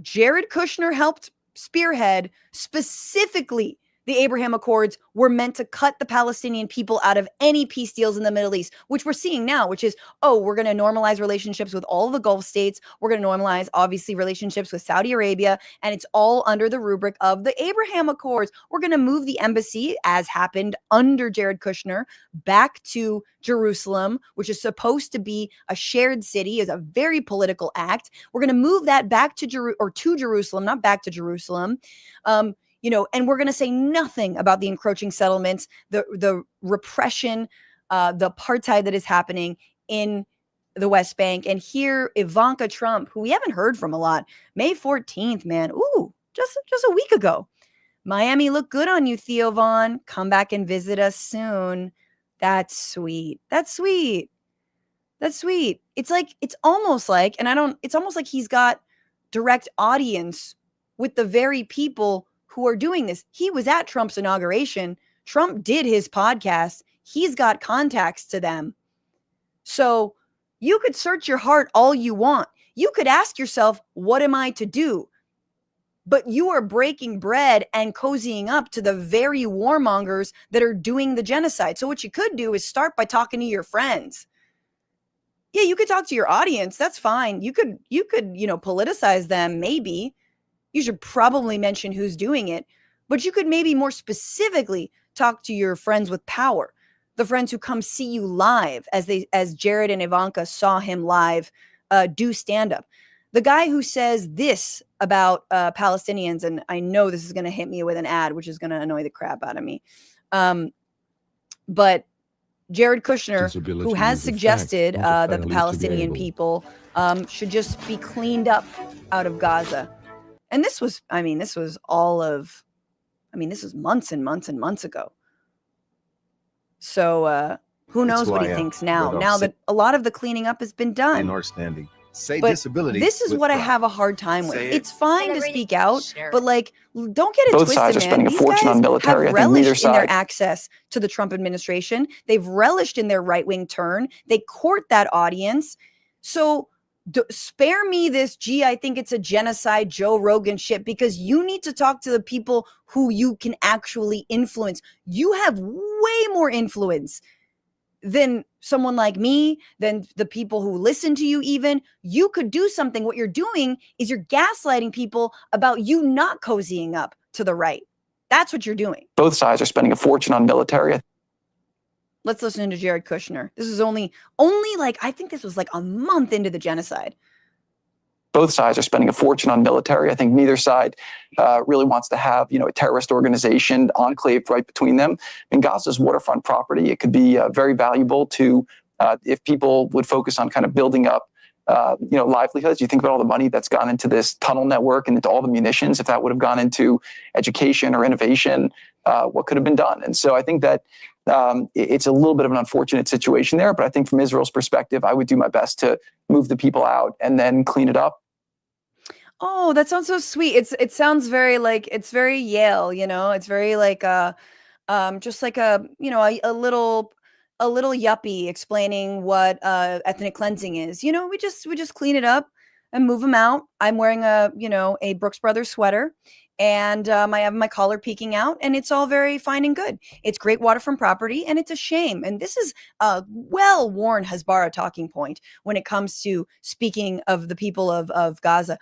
Jared Kushner helped spearhead, specifically the Abraham Accords, were meant to cut the Palestinian people out of any peace deals in the Middle East, which we're seeing now, which is, oh, we're going to normalize relationships with all of the Gulf states. We're going to normalize, obviously, relationships with Saudi Arabia, and it's all under the rubric of the Abraham Accords. We're going to move the embassy, as happened under Jared Kushner, back to Jerusalem, which is supposed to be a shared city, is a very political act. We're going to move that back to Jerusalem, not back to Jerusalem. You know, and we're going to say nothing about the encroaching settlements, the repression, the apartheid that is happening in the West Bank. And here, Ivanka Trump, who we haven't heard from a lot, May 14th, man. Ooh, just a week ago. Miami looked good on you, Theo Vaughn. Come back and visit us soon. That's sweet. That's sweet. That's sweet. It's almost like he's got direct audience with the very people who are doing this. He was at Trump's inauguration. Trump did his podcast. He's got contacts to them. So you could search your heart all you want. You could ask yourself, what am I to do? But you are breaking bread and cozying up to the very warmongers that are doing the genocide. So what you could do is start by talking to your friends. Yeah, you could talk to your audience. That's fine. You could, politicize them, maybe. You should probably mention who's doing it, but you could maybe more specifically talk to your friends with power, the friends who come see you live, as Jared and Ivanka saw him live do stand up. The guy who says this about Palestinians, and I know this is going to hit me with an ad, which is going to annoy the crap out of me. But Jared Kushner, who has suggested that the Palestinian people should just be cleaned up out of Gaza. And this was months and months and months ago. So who knows what he thinks now? Now that a lot of the cleaning up has been done. Standing. Say but disability. This is what I have a hard time with. It's fine to speak out, but don't get it Both twisted, sides are man. spending a These fortune guys on military. have I think neither relished in their side. access to the Trump administration. They've relished in their right-wing turn. They court that audience. So spare me this, I think it's a genocide, Joe Rogan shit, because you need to talk to the people who you can actually influence. You have way more influence than someone like me, than the people who listen to you even. You could do something. What you're doing is you're gaslighting people about you not cozying up to the right. That's what you're doing. Both sides are spending a fortune on military. Let's listen to Jared Kushner. This is only I think this was a month into the genocide. Both sides are spending a fortune on military. I think neither side really wants to have, a terrorist organization enclave right between them. And Gaza's waterfront property, it could be very valuable to, if people would focus on kind of building up, livelihoods. You think about all the money that's gone into this tunnel network and into all the munitions. If that would have gone into education or innovation, what could have been done? And so I think that it's a little bit of an unfortunate situation there. But I think from Israel's perspective, I would do my best to move the people out and then clean it up. Oh, that sounds so sweet. It sounds very it's very Yale, it's very just like a little yuppie explaining what ethnic cleansing is. We just clean it up and move them out. I'm wearing a Brooks Brothers sweater, and I have my collar peeking out, and it's all very fine and good. It's great waterfront property, and it's a shame. And this is a well-worn Hasbara talking point when it comes to speaking of the people of Gaza.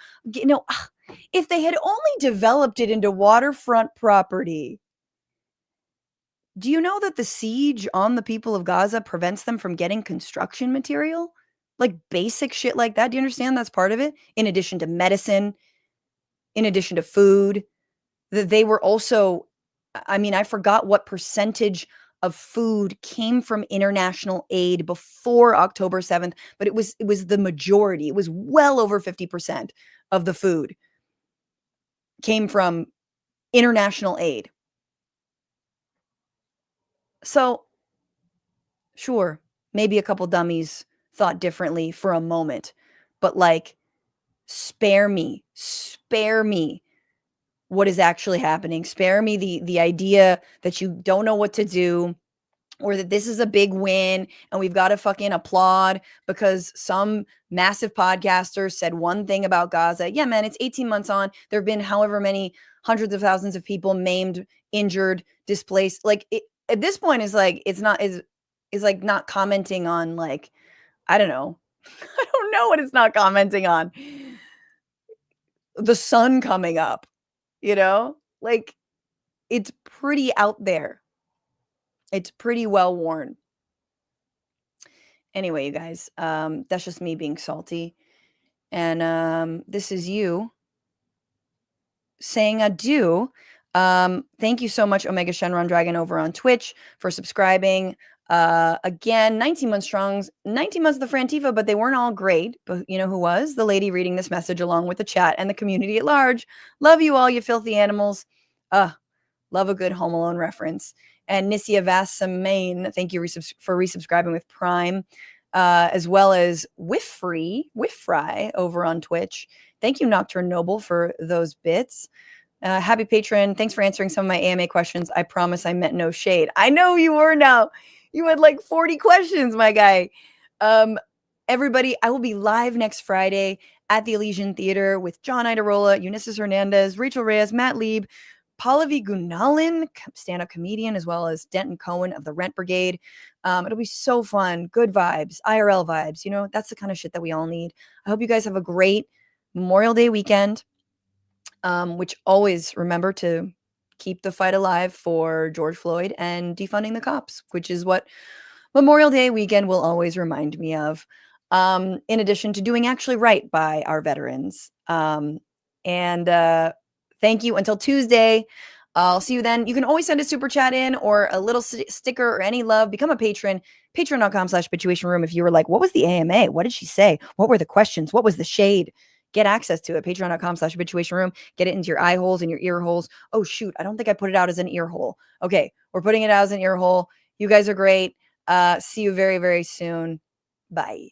If they had only developed it into waterfront property. Do you know that the siege on the people of Gaza prevents them from getting construction material? Basic shit like that. Do you understand that's part of it? In addition to medicine, in addition to food, that they were also, I forgot what percentage of food came from international aid before October 7th, but it was the majority. It was well over 50% of the food came from international aid. So, sure, maybe a couple dummies thought differently for a moment, but like, spare me what is actually happening. Spare me the idea that you don't know what to do, or that this is a big win and we've got to fucking applaud because some massive podcaster said one thing about Gaza. Yeah, man, it's 18 months on. There have been however many hundreds of thousands of people maimed, injured, displaced. Like at this point is like, it's not, is like not commenting on like, I don't know. I don't know what it's not commenting on. The sun coming up, you know, like it's pretty out there. It's pretty well worn. Anyway, you guys, that's just me being salty. And this is you saying adieu. Thank you so much, Omega Shenron Dragon over on Twitch, for subscribing. Again, 19 months strong, 19 months of the Frantifa, but they weren't all great. But you know who was? The lady reading this message along with the chat and the community at large. Love you all, you filthy animals. Love a good Home Alone reference. And Nissia Vassamain, thank you for resubscribing with Prime, as well as Wiffry over on Twitch. Thank you, Nocturne Noble, for those bits. Happy patron. Thanks for answering some of my AMA questions. I promise I meant no shade. I know you were now. You had like 40 questions, my guy. Everybody, I will be live next Friday at the Elysian Theater with John Idarola, Unisys Hernandez, Rachel Reyes, Matt Lieb, Pallavi Gunnalan, stand-up comedian, as well as Denton Cohen of the Rent Brigade. It'll be so fun. Good vibes, IRL vibes. You know, that's the kind of shit that we all need. I hope you guys have a great Memorial Day weekend, which always remember to keep the fight alive for George Floyd and defunding the cops, which is what Memorial Day weekend will always remind me of. In addition to doing actually right by our veterans. Thank you until Tuesday. I'll see you then. You can always send a super chat in or a little sticker or any love. Become a patron. Patreon.com/Bitchuation if you were like, what was the AMA? What did she say? What were the questions? What was the shade? Get access to it. Patreon.com/Bitchuation. Get it into your eye holes and your ear holes. Oh, shoot. I don't think I put it out as an ear hole. Okay. We're putting it out as an ear hole. You guys are great. See you very, very soon. Bye.